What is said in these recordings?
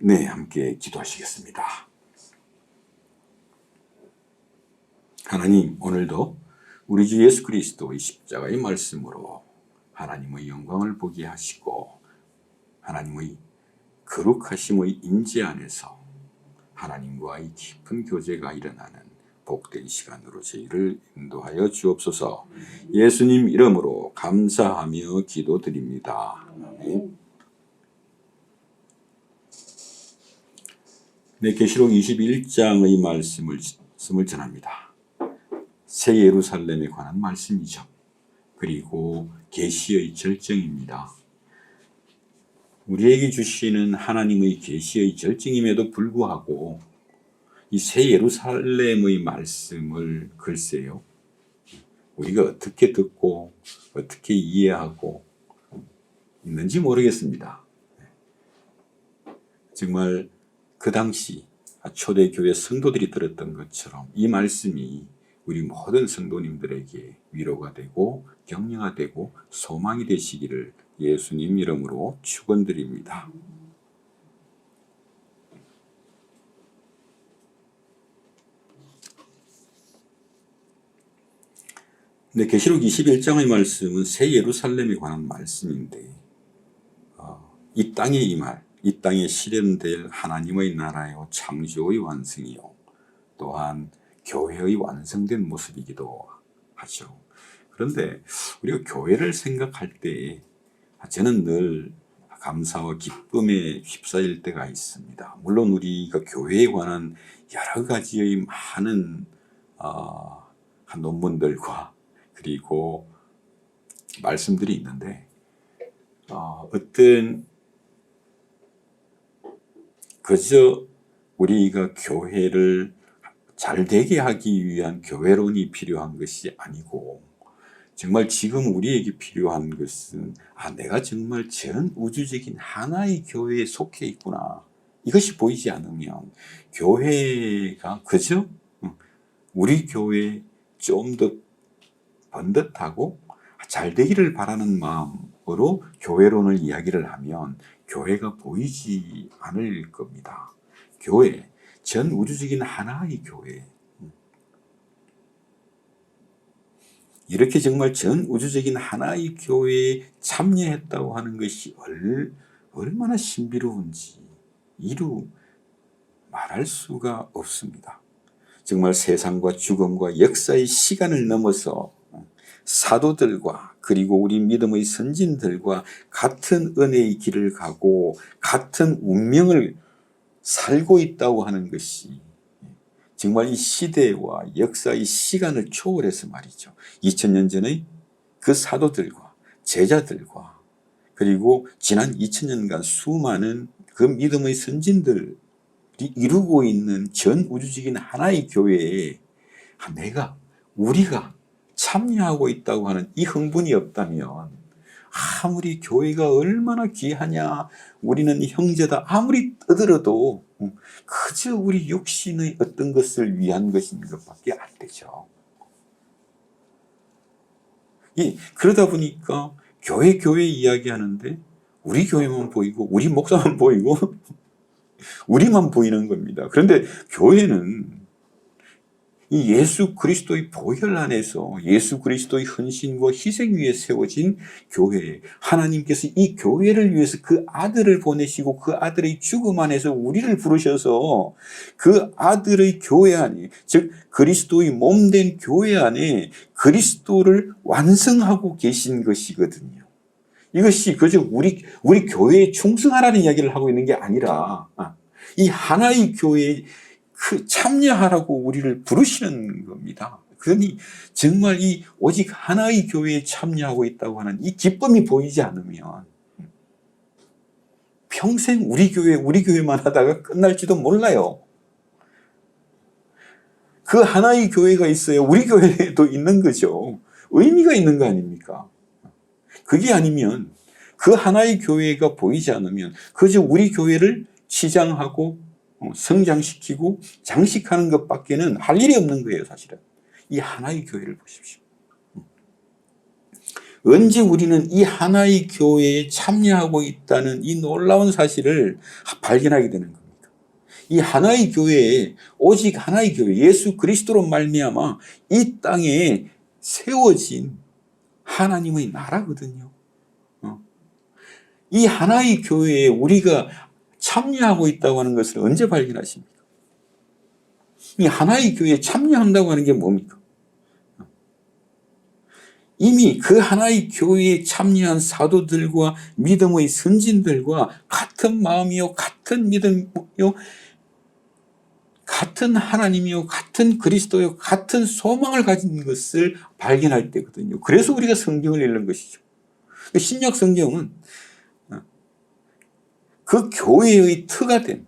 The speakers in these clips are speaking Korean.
네, 함께 기도하시겠습니다. 하나님, 오늘도 우리 주 예수 그리스도의 십자가의 말씀으로 하나님의 영광을 보게 하시고 하나님의 거룩하심의 임재 안에서 하나님과의 깊은 교제가 일어나는 복된 시간으로 저희를 인도하여 주옵소서. 예수님 이름으로 감사하며 기도드립니다. 아멘. 네, 계시록 21장의 말씀을 전합니다. 새 예루살렘에 관한 말씀이죠. 그리고 계시의 절정입니다. 우리에게 주시는 하나님의 계시의 절정임에도 불구하고 이 새 예루살렘의 말씀을 글쎄요, 우리가 어떻게 듣고 어떻게 이해하고 있는지 모르겠습니다. 정말 그 당시 초대교회 성도들이 들었던 것처럼 이 말씀이 우리 모든 성도님들에게 위로가 되고 격려가 되고 소망이 되시기를 예수님 이름으로 축원드립니다. 네, 계시록 21장의 말씀은 새 예루살렘에 관한 말씀인데 이 땅에 임할, 이 땅에 실현될 하나님의 나라요 창조의 완성이요 또한 교회의 완성된 모습이기도 하죠. 그런데 우리가 교회를 생각할 때 저는 늘 감사와 기쁨에 휩싸일 때가 있습니다. 물론 우리가 교회에 관한 여러 가지의 많은 논문들과 그리고 말씀들이 있는데 어떤 그저 우리가 교회를 잘 되게 하기 위한 교회론이 필요한 것이 아니고 정말 지금 우리에게 필요한 것은 내가 정말 전 우주적인 하나의 교회에 속해 있구나. 이것이 보이지 않으면 교회가 그저 우리 교회 좀 더 번듯하고 잘 되기를 바라는 마음으로 교회론을 이야기를 하면 교회가 보이지 않을 겁니다. 교회, 전 우주적인 하나의 교회, 이렇게 정말 전 우주적인 하나의 교회에 참여했다고 하는 것이 얼마나 신비로운지 이루 말할 수가 없습니다. 정말 세상과 죽음과 역사의 시간을 넘어서 사도들과 그리고 우리 믿음의 선진들과 같은 은혜의 길을 가고 같은 운명을 살고 있다고 하는 것이 정말 이 시대와 역사의 시간을 초월해서 말이죠. 2000년 전의 그 사도들과 제자들과 그리고 지난 2000년간 수많은 그 믿음의 선진들이 이루고 있는 전 우주적인 하나의 교회에 우리가 참여하고 있다고 하는 이 흥분이 없다면 아무리 교회가 얼마나 귀하냐, 우리는 형제다 아무리 떠들어도 그저 우리 육신의 어떤 것을 위한 것인 것밖에 안 되죠. 그러다 보니까 교회 이야기하는데 우리 교회만 보이고 우리 목사만 보이고 우리만 보이는 겁니다. 그런데 교회는 이 예수 그리스도의 보혈 안에서 예수 그리스도의 헌신과 희생 위에 세워진 교회, 하나님께서 이 교회를 위해서 그 아들을 보내시고 그 아들의 죽음 안에서 우리를 부르셔서 그 아들의 교회 안에, 즉 그리스도의 몸된 교회 안에 그리스도를 완성하고 계신 것이거든요. 이것이 그저 우리 교회에 충성하라는 이야기를 하고 있는 게 아니라 이 하나의 교회에 참여하라고 우리를 부르시는 겁니다. 그러니 정말 이 오직 하나의 교회에 참여하고 있다고 하는 이 기쁨이 보이지 않으면 평생 우리 교회만 하다가 끝날지도 몰라요. 그 하나의 교회가 있어야 우리 교회도 있는 거죠. 의미가 있는 거 아닙니까? 그게 아니면 그 하나의 교회가 보이지 않으면 그저 우리 교회를 치장하고 성장시키고 장식하는 것밖에는 할 일이 없는 거예요. 사실은 이 하나의 교회를 보십시오. 언제 우리는 이 하나의 교회에 참여하고 있다는 이 놀라운 사실을 발견하게 되는 겁니다. 이 하나의 교회에, 오직 하나의 교회, 예수 그리스도로 말미암아 이 땅에 세워진 하나님의 나라거든요. 이 하나의 교회에 우리가 참여하고 있다고 하는 것을 언제 발견하십니까? 이 하나의 교회에 참여한다고 하는 게 뭡니까? 이미 그 하나의 교회에 참여한 사도들과 믿음의 선진들과 같은 마음이요, 같은 믿음이요, 같은 하나님이요, 같은 그리스도요, 같은 소망을 가진 것을 발견할 때거든요. 그래서 우리가 성경을 읽는 것이죠. 신약 성경은 그 교회의 터가 된,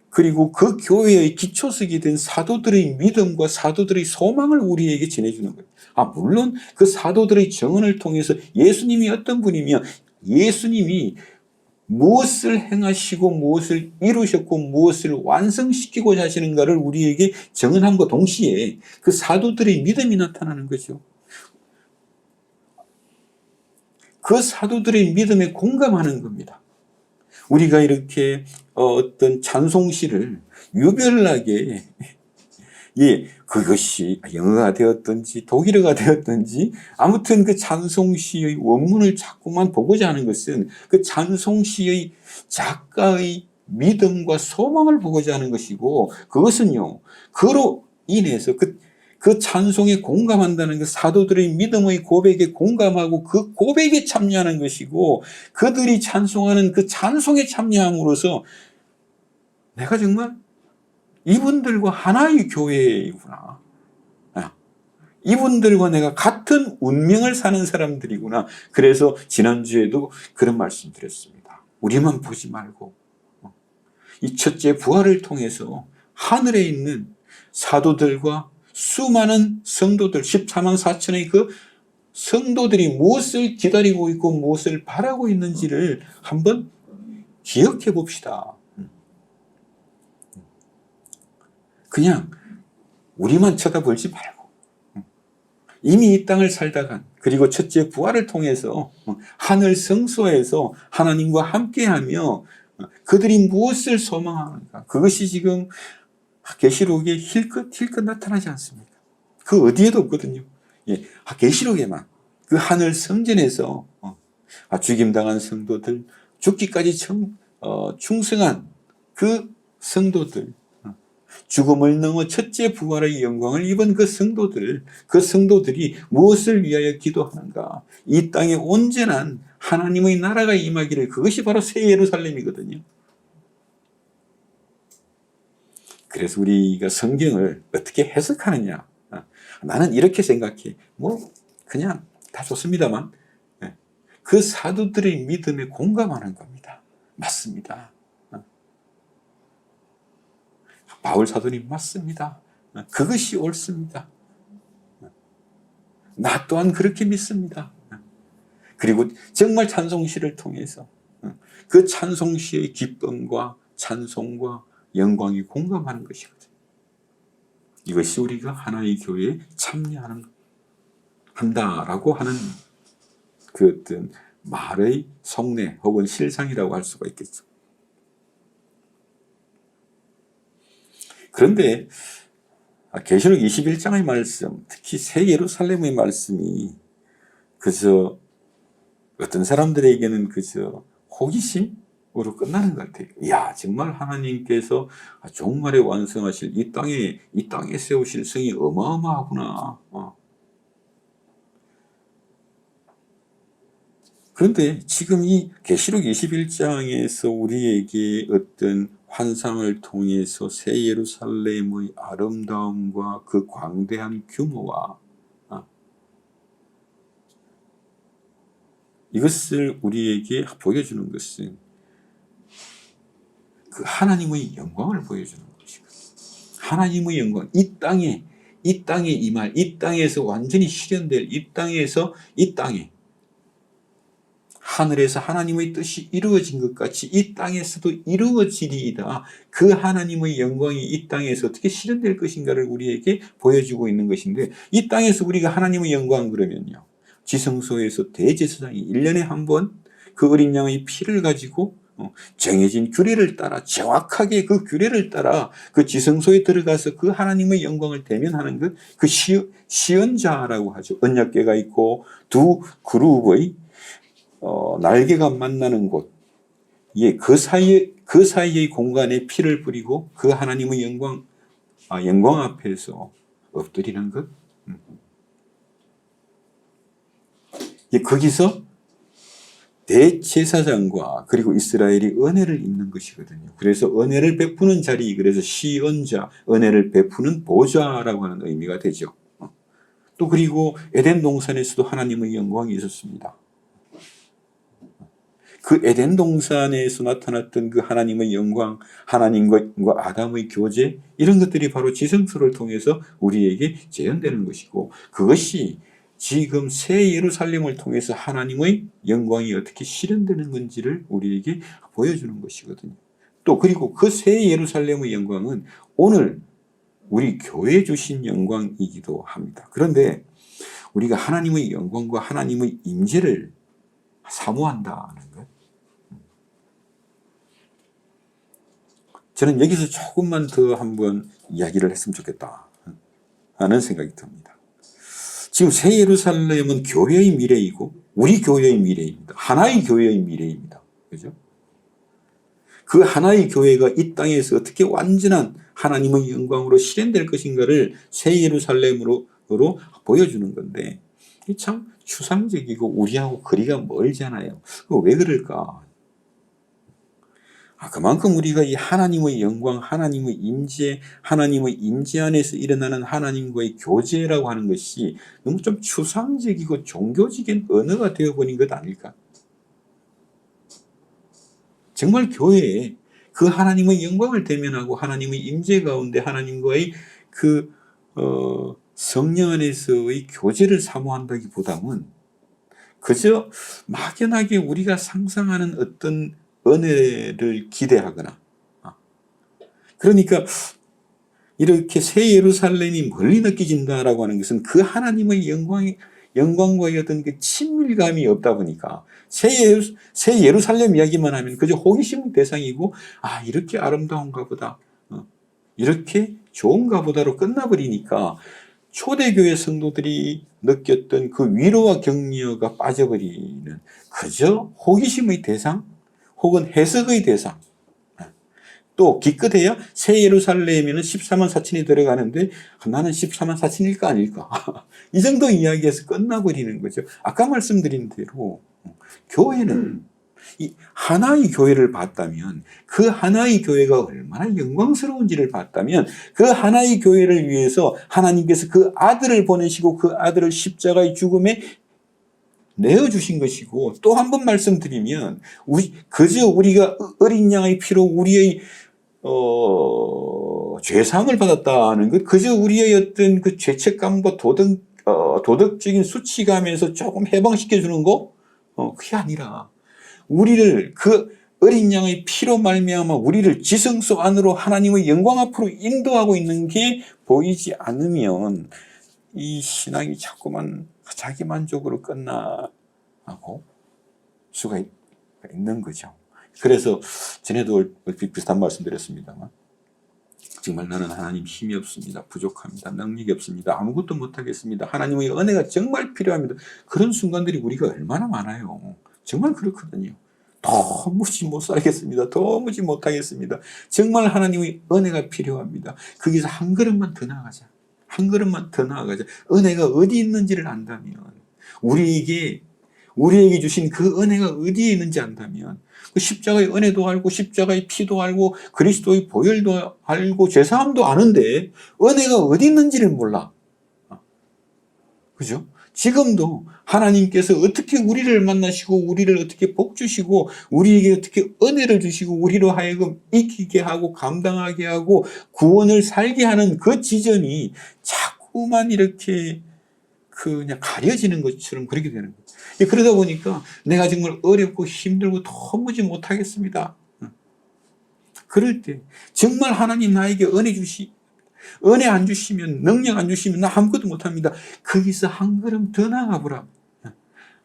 그리고 그 교회의 기초석이 된 사도들의 믿음과 사도들의 소망을 우리에게 전해주는 거예요. 물론 그 사도들의 증언을 통해서 예수님이 어떤 분이며 예수님이 무엇을 행하시고 무엇을 이루셨고 무엇을 완성시키고자 하시는가를 우리에게 증언함과 동시에 그 사도들의 믿음이 나타나는 거죠. 그 사도들의 믿음에 공감하는 겁니다. 우리가 이렇게 어떤 찬송시를 유별나게, 그것이 영어가 되었든지 독일어가 되었든지 아무튼 그 찬송시의 원문을 자꾸만 보고자 하는 것은 그 찬송시의 작가의 믿음과 소망을 보고자 하는 것이고, 그것은요, 그로 인해서 그 찬송에 공감한다는 그 사도들의 믿음의 고백에 공감하고 그 고백에 참여하는 것이고, 그들이 찬송하는 그 찬송에 참여함으로써 내가 정말 이분들과 하나의 교회이구나, 이분들과 내가 같은 운명을 사는 사람들이구나. 그래서 지난주에도 그런 말씀 드렸습니다. 우리만 보지 말고 이 첫째 부활을 통해서 하늘에 있는 사도들과 수많은 성도들, 14만 4천의 그 성도들이 무엇을 기다리고 있고 무엇을 바라고 있는지를 한번 기억해 봅시다. 그냥 우리만 쳐다보지 말고 이미 이 땅을 살다간, 그리고 첫째 부활을 통해서 하늘 성소에서 하나님과 함께하며 그들이 무엇을 소망하는가, 그것이 지금 계시록에 힐끗 나타나지 않습니까? 그 어디에도 없거든요. 계시록에만 그 하늘 성전에서 죽임당한 성도들, 죽기까지 충성한 그 성도들, 죽음을 넘어 첫째 부활의 영광을 입은 그 성도들이 무엇을 위하여 기도하는가? 이 땅에 온전한 하나님의 나라가 임하기를, 그것이 바로 새 예루살렘이거든요. 그래서 우리가 성경을 어떻게 해석하느냐, 나는 이렇게 생각해. 그냥 다 좋습니다만, 그 사도들의 믿음에 공감하는 겁니다. 맞습니다. 바울 사도님 맞습니다. 그것이 옳습니다. 나 또한 그렇게 믿습니다. 그리고 정말 찬송시를 통해서 그 찬송시의 기쁨과 찬송과 영광이 공감하는 것이거든요. 이것이 우리가 하나의 교회에 참여한다라고 하는 그 어떤 말의 속내 혹은 실상이라고 할 수가 있겠죠. 그런데 계시록 21장의 말씀, 특히 새 예루살렘의 말씀이 그저 어떤 사람들에게는 그저 호기심으로 끝나는 것 같아요. 정말 하나님께서 종말에 완성하실 이 땅에 세우실 성이 어마어마하구나. 그런데 지금 이 계시록 21장에서 우리에게 어떤 환상을 통해서 새 예루살렘의 아름다움과 그 광대한 규모와 이것을 우리에게 보여주는 것은 그 하나님의 영광을 보여주는 것이고, 하나님의 영광, 이 땅에 임할, 이 땅에서 완전히 실현될, 이 땅에 하늘에서 하나님의 뜻이 이루어진 것 같이 이 땅에서도 이루어지리이다. 그 하나님의 영광이 이 땅에서 어떻게 실현될 것인가를 우리에게 보여주고 있는 것인데, 이 땅에서 우리가 하나님의 영광 그러면요, 지성소에서 대제사장이 1년에 한 번 그 어린 양의 피를 가지고 정해진 규례를 따라 정확하게 그 규례를 따라 그 지성소에 들어가서 그 하나님의 영광을 대면하는 것, 그 시언자라고 하죠. 언약궤가 있고 두 그룹의 날개가 만나는 곳, 예, 그 사이의 공간에 피를 뿌리고 그 하나님의 영광 앞에서 엎드리는 것. 예, 거기서 대제사장과 그리고 이스라엘이 은혜를 입는 것이거든요. 그래서 은혜를 베푸는 자리, 그래서 시언자, 은혜를 베푸는 보좌라고 하는 의미가 되죠. 또 그리고 에덴 동산에서도 하나님의 영광이 있었습니다. 그 에덴 동산에서 나타났던 그 하나님의 영광, 하나님과 아담의 교제, 이런 것들이 바로 지성소를 통해서 우리에게 재현되는 것이고, 그것이 지금 새 예루살렘을 통해서 하나님의 영광이 어떻게 실현되는 건지를 우리에게 보여주는 것이거든요. 또 그리고 그 새 예루살렘의 영광은 오늘 우리 교회에 주신 영광이기도 합니다. 그런데 우리가 하나님의 영광과 하나님의 임재를 사모한다는 것, 저는 여기서 조금만 더 한번 이야기를 했으면 좋겠다 하는 생각이 듭니다. 지금 새 예루살렘은 교회의 미래이고 우리 교회의 미래입니다. 하나의 교회의 미래입니다. 그죠? 그 하나의 교회가 이 땅에서 어떻게 완전한 하나님의 영광으로 실현될 것인가를 새 예루살렘으로 보여주는 건데, 이 참 추상적이고 우리하고 거리가 멀잖아요. 왜 그럴까? 그만큼 우리가 이 하나님의 영광, 하나님의 임재 안에서 일어나는 하나님과의 교제라고 하는 것이 너무 좀 추상적이고 종교적인 언어가 되어버린 것 아닐까? 정말 교회에 그 하나님의 영광을 대면하고 하나님의 임재 가운데 하나님과의 그 성령 안에서의 교제를 사모한다기보다는 그저 막연하게 우리가 상상하는 어떤 은혜를 기대하거나, 그러니까 이렇게 새 예루살렘이 멀리 느껴진다라고 하는 것은 그 하나님의 영광과의 어떤 그 친밀감이 없다 보니까 새 예루살렘 이야기만 하면 그저 호기심의 대상이고, 이렇게 아름다운가 보다, 이렇게 좋은가 보다로 끝나버리니까 초대교회 성도들이 느꼈던 그 위로와 격려가 빠져버리는 그저 호기심의 대상 혹은 해석의 대상. 또 기껏해야 새 예루살렘에는 14만 4천이 들어가는데 나는 14만 4천일까 아닐까 이 정도 이야기에서 끝나버리는 거죠. 아까 말씀드린 대로 교회는 이 하나의 교회를 봤다면, 그 하나의 교회가 얼마나 영광스러운지를 봤다면, 그 하나의 교회를 위해서 하나님께서 그 아들을 보내시고 그 아들을 십자가의 죽음에 내어주신 것이고, 또 한 번 말씀드리면 그저 우리가 어린 양의 피로 우리의 죄상을 받았다는 것, 그저 우리의 어떤 그 죄책감과 도덕적인 수치감에서 조금 해방시켜 주는 거, 그게 아니라 우리를 그 어린 양의 피로 말미암아 우리를 지성소 안으로 하나님의 영광 앞으로 인도하고 있는 게 보이지 않으면 이 신앙이 자꾸만 자기 만족으로 끝나고 수가 있는 거죠. 그래서 전에도 비슷한 말씀 드렸습니다만, 정말 나는 하나님 힘이 없습니다. 부족합니다. 능력이 없습니다. 아무것도 못하겠습니다. 하나님의 은혜가 정말 필요합니다. 그런 순간들이 우리가 얼마나 많아요. 정말 그렇거든요. 도무지 못 살겠습니다. 도무지 못하겠습니다. 정말 하나님의 은혜가 필요합니다. 거기서 한 걸음만 더 나아가자. 한 걸음만 더 나아가자. 은혜가 어디 있는지를 안다면, 우리에게 주신 그 은혜가 어디에 있는지 안다면, 그 십자가의 은혜도 알고 십자가의 피도 알고 그리스도의 보혈도 알고 죄사함도 아는데 은혜가 어디 있는지를 몰라. 그죠? 지금도 하나님께서 어떻게 우리를 만나시고 우리를 어떻게 복 주시고 우리에게 어떻게 은혜를 주시고 우리로 하여금 익히게 하고 감당하게 하고 구원을 살게 하는 그 지점이 자꾸만 이렇게 그냥 가려지는 것처럼 그렇게 되는 거예요. 그러다 보니까 내가 정말 어렵고 힘들고 도무지 못하겠습니다. 그럴 때 정말 하나님 나에게 은혜 안 주시면, 능력 안 주시면 나 아무것도 못합니다. 거기서 한 걸음 더 나아가 보라.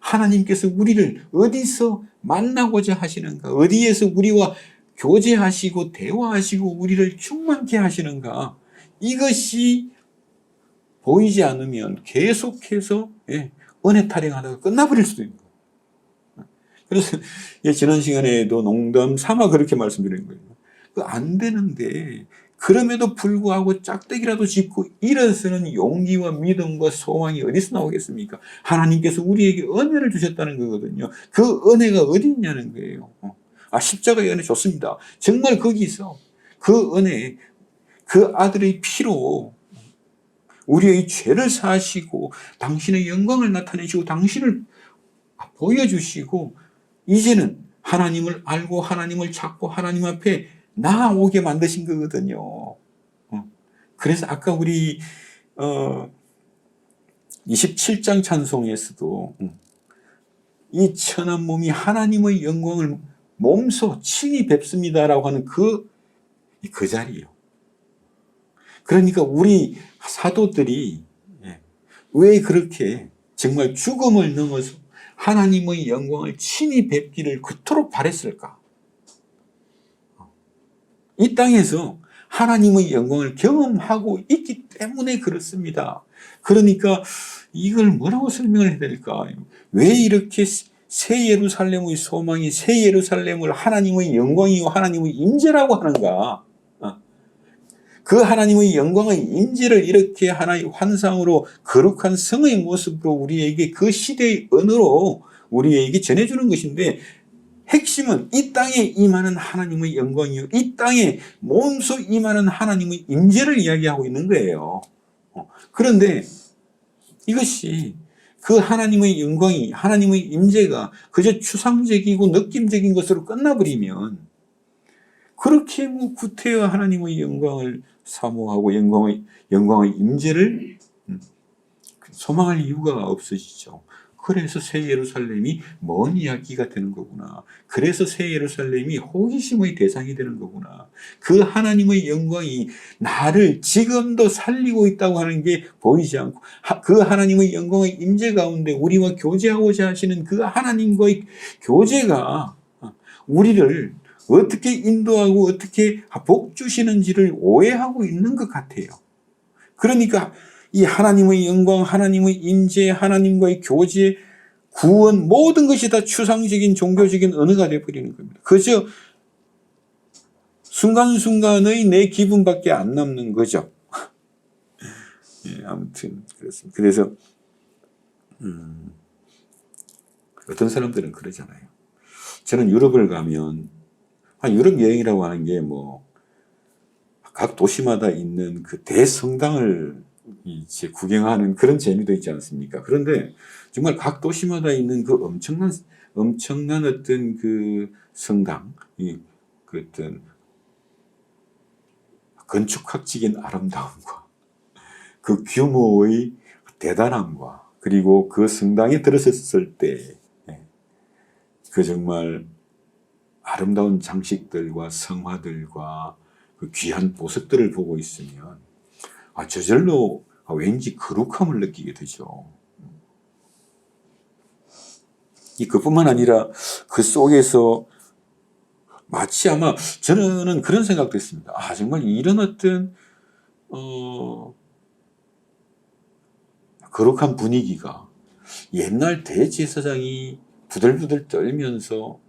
하나님께서 우리를 어디서 만나고자 하시는가? 어디에서 우리와 교제하시고 대화하시고 우리를 충만케 하시는가? 이것이 보이지 않으면 계속해서 은혜 타령하다가 끝나버릴 수도 있는 거예요. 그래서 지난 시간에도 농담 삼아 그렇게 말씀드리는 거예요. 안 되는데 그럼에도 불구하고 짝대기라도 짚고 일어서는 용기와 믿음과 소망이 어디서 나오겠습니까? 하나님께서 우리에게 은혜를 주셨다는 거거든요. 그 은혜가 어디 있냐는 거예요. 십자가의 은혜 좋습니다. 정말 거기서 그 은혜, 그 아들의 피로 우리의 죄를 사하시고 당신의 영광을 나타내시고 당신을 보여주시고 이제는 하나님을 알고 하나님을 찾고 하나님 앞에 나아오게 만드신 거거든요. 그래서 아까 우리 27장 찬송에서도 이 천한 몸이 하나님의 영광을 몸소 친히 뵙습니다라고 하는 그 자리예요. 그러니까 우리 사도들이 왜 그렇게 정말 죽음을 넘어서 하나님의 영광을 친히 뵙기를 그토록 바랬을까? 이 땅에서 하나님의 영광을 경험하고 있기 때문에 그렇습니다. 그러니까 이걸 뭐라고 설명을 해야 될까? 왜 이렇게 새 예루살렘의 소망이 새 예루살렘을 하나님의 영광이고 하나님의 임재라고 하는가? 그 하나님의 영광의 임재를 이렇게 하나의 환상으로 거룩한 성의 모습으로 우리에게 그 시대의 언어로 우리에게 전해주는 것인데 핵심은 이 땅에 임하는 하나님의 영광이요 이 땅에 몸소 임하는 하나님의 임재를 이야기하고 있는 거예요. 그런데 이것이 그 하나님의 영광이 하나님의 임재가 그저 추상적이고 느낌적인 것으로 끝나버리면 그렇게 구태여 하나님의 영광을 사모하고 영광의 임재를 소망할 이유가 없어지죠. 그래서 새 예루살렘이 먼 이야기가 되는 거구나. 그래서 새 예루살렘이 호기심의 대상이 되는 거구나. 그 하나님의 영광이 나를 지금도 살리고 있다고 하는 게 보이지 않고 그 하나님의 영광의 임재 가운데 우리와 교제하고자 하시는 그 하나님과의 교제가 우리를 어떻게 인도하고 어떻게 복 주시는지를 오해하고 있는 것 같아요. 그러니까 이 하나님의 영광, 하나님의 임재, 하나님과의 교제, 구원 모든 것이 다 추상적인 종교적인 언어가 되어버리는 겁니다. 그저 순간순간의 내 기분밖에 안 남는 거죠. 아무튼 그렇습니다. 그래서 어떤 사람들은 그러잖아요. 저는 유럽을 가면 유럽 여행이라고 하는 게 각 도시마다 있는 그 대성당을 이제 구경하는 그런 재미도 있지 않습니까? 그런데 정말 각 도시마다 있는 그 엄청난 어떤 그 성당, 그 어떤 건축학적인 아름다움과 그 규모의 대단함과 그리고 그 성당에 들어섰을 때 그 정말 아름다운 장식들과 성화들과 그 귀한 보석들을 보고 있으면 저절로 왠지 거룩함을 느끼게 되죠. 그뿐만 아니라 그 속에서 마치 아마 저는 그런 생각도 했습니다. 정말 이런 어떤 거룩한 분위기가 옛날 대제사장이 부들부들 떨면서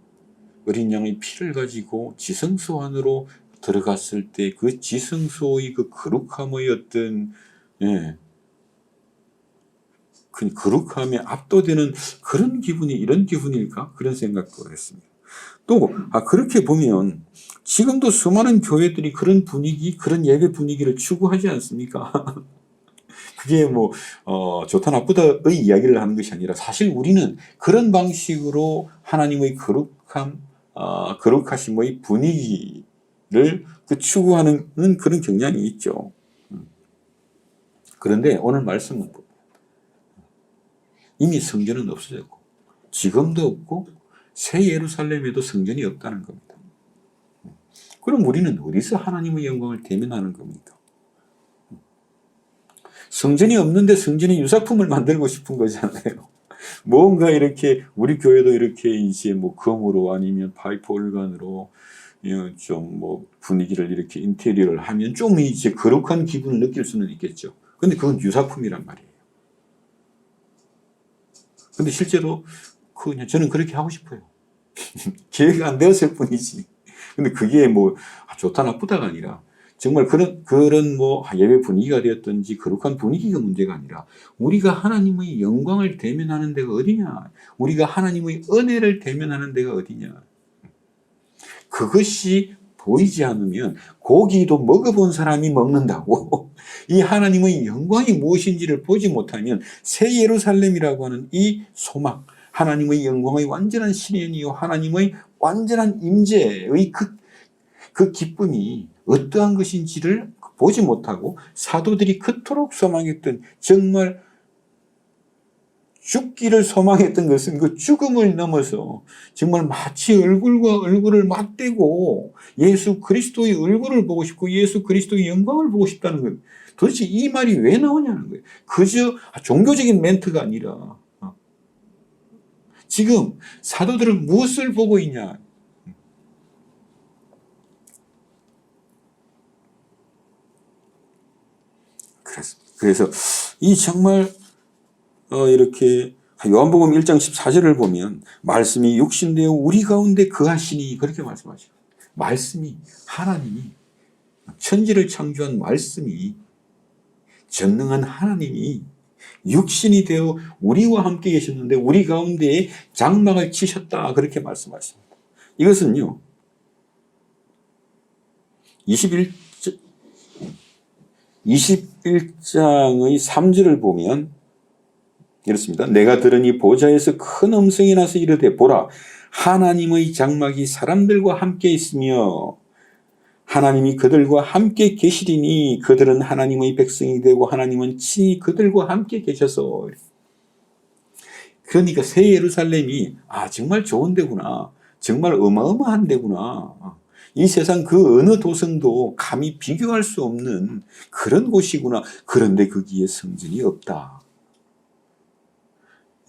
어린 양의 피를 가지고 지성소 안으로 들어갔을 때 그 지성소의 그 거룩함의 어떤 그 거룩함에 압도되는 그런 기분이 이런 기분일까? 그런 생각도 했습니다. 또 그렇게 보면 지금도 수많은 교회들이 그런 분위기, 그런 예배 분위기를 추구하지 않습니까? 그게 좋다 나쁘다의 이야기를 하는 것이 아니라 사실 우리는 그런 방식으로 하나님의 거룩하심의 분위기를 추구하는 그런 경향이 있죠. 그런데 오늘 말씀은 이미 성전은 없어졌고 지금도 없고 새 예루살렘에도 성전이 없다는 겁니다. 그럼 우리는 어디서 하나님의 영광을 대면하는 겁니까? 성전이 없는데 성전의 유사품을 만들고 싶은 거잖아요. 뭔가 이렇게 우리 교회도 이렇게 이제 뭐 금으로 아니면 파이프 올간으로 좀 뭐 분위기를 이렇게 인테리어를 하면 좀 이제 거룩한 기분을 느낄 수는 있겠죠. 근데 그건 유사품이란 말이에요. 근데 실제로 그냥 저는 그렇게 하고 싶어요. 기회가 안 되었을 뿐이지. 근데 그게 뭐 좋다 나쁘다가 아니라 정말 그런 뭐 예배 분위기가 되었든지 거룩한 분위기가 문제가 아니라 우리가 하나님의 영광을 대면하는 데가 어디냐? 우리가 하나님의 은혜를 대면하는 데가 어디냐? 그것이 보이지 않으면 고기도 먹어본 사람이 먹는다고 이 하나님의 영광이 무엇인지를 보지 못하면 새 예루살렘이라고 하는 이 소망, 하나님의 영광의 완전한 실현이요 하나님의 완전한 임재의 그 기쁨이 어떠한 것인지를 보지 못하고 사도들이 그토록 소망했던 정말 죽기를 소망했던 것은 그 죽음을 넘어서 정말 마치 얼굴과 얼굴을 맞대고 예수 그리스도의 얼굴을 보고 싶고 예수 그리스도의 영광을 보고 싶다는 것. 도대체 이 말이 왜 나오냐는 거예요. 그저 종교적인 멘트가 아니라 지금 사도들은 무엇을 보고 있냐. 그래서 이 정말 이렇게 요한복음 1장 14절을 보면 말씀이 육신되어 우리 가운데 거하시니 그렇게 말씀하시고 말씀이 하나님이 천지를 창조한 말씀이 전능한 하나님이 육신이 되어 우리와 함께 계셨는데 우리 가운데에 장막을 치셨다 그렇게 말씀하십니다. 이것은요 21장의 3절을 보면 이렇습니다. 내가 들으니 보좌에서 큰 음성이 나서 이르되 보라 하나님의 장막이 사람들과 함께 있으며 하나님이 그들과 함께 계시리니 그들은 하나님의 백성이 되고 하나님은 친히 그들과 함께 계셔서. 그러니까 새 예루살렘이 정말 좋은 데구나, 정말 어마어마한 데구나, 이 세상 그 어느 도성도 감히 비교할 수 없는 그런 곳이구나. 그런데 거기에 성전이 없다.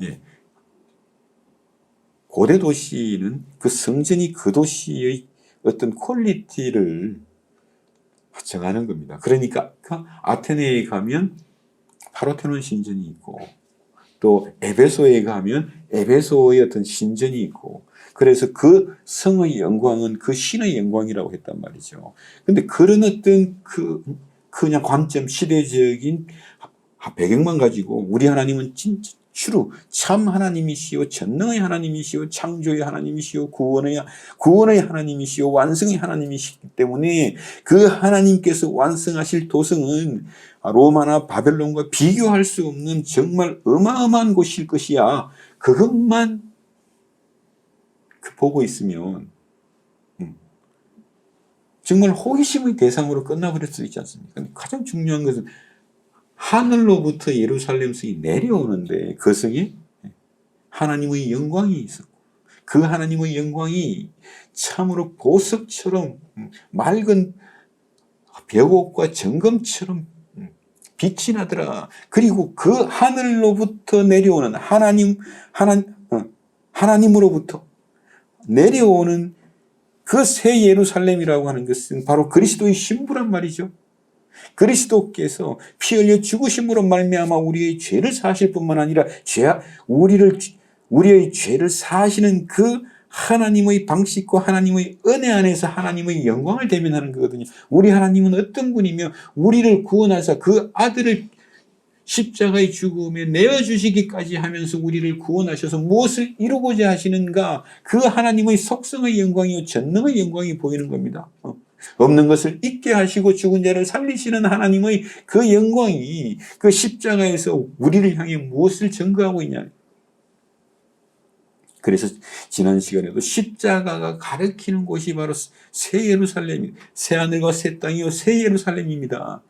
예. 고대 도시는 그 성전이 그 도시의 어떤 퀄리티를 정하는 겁니다. 그러니까 아테네에 가면 파르테논 신전이 있고 또 에베소에 가면 에베소의 어떤 신전이 있고 그래서 그 성의 영광은 그 신의 영광이라고 했단 말이죠. 근데 그런 어떤 그냥 관점, 시대적인 배경만 가지고 우리 하나님은 진짜 참 하나님이시오, 전능의 하나님이시오, 창조의 하나님이시오, 구원의 하나님이시오, 완성의 하나님이시기 때문에 그 하나님께서 완성하실 도성은 로마나 바벨론과 비교할 수 없는 정말 어마어마한 곳일 것이야. 그것만 보고 있으면 정말 호기심의 대상으로 끝나버릴 수 있지 않습니까? 가장 중요한 것은 하늘로부터 예루살렘 성이 내려오는데 그 성에 하나님의 영광이 있었고 그 하나님의 영광이 참으로 보석처럼 맑은 벽옥과 정금처럼 빛이 나더라. 그리고 그 하늘로부터 내려오는 하나님으로부터 내려오는 그 새 예루살렘이라고 하는 것은 바로 그리스도의 신부란 말이죠. 그리스도께서 피 흘려 죽으심으로 말미암아 우리의 죄를 사실 뿐만 아니라 우리의 죄를 사시는 그 하나님의 방식과 하나님의 은혜 안에서 하나님의 영광을 대면하는 거거든요. 우리 하나님은 어떤 분이며 우리를 구원하사 그 아들을 십자가의 죽음에 내어주시기까지 하면서 우리를 구원하셔서 무엇을 이루고자 하시는가, 그 하나님의 속성의 영광이요 전능의 영광이 보이는 겁니다. 없는 것을 있게 하시고 죽은 자를 살리시는 하나님의 그 영광이 그 십자가에서 우리를 향해 무엇을 증거하고 있냐. 그래서 지난 시간에도 십자가가 가리키는 곳이 바로 새 예루살렘입니다. 새 하늘과 새 땅이요 새 예루살렘입니다.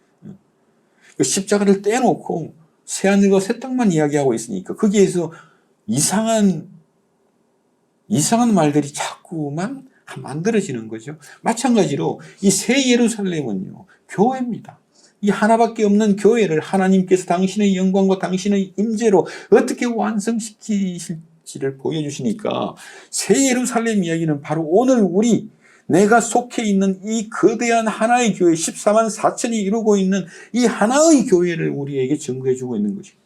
그 십자가를 떼놓고 새 하늘과 새 땅만 이야기하고 있으니까 거기에서 이상한 말들이 자꾸만 만들어지는 거죠. 마찬가지로 이 새 예루살렘은요 교회입니다. 이 하나밖에 없는 교회를 하나님께서 당신의 영광과 당신의 임재로 어떻게 완성시키실지를 보여주시니까 새 예루살렘 이야기는 바로 오늘 내가 속해 있는 이 거대한 하나의 교회 14만 4천이 이루고 있는 이 하나의 교회를 우리에게 증거해 주고 있는 것입니다.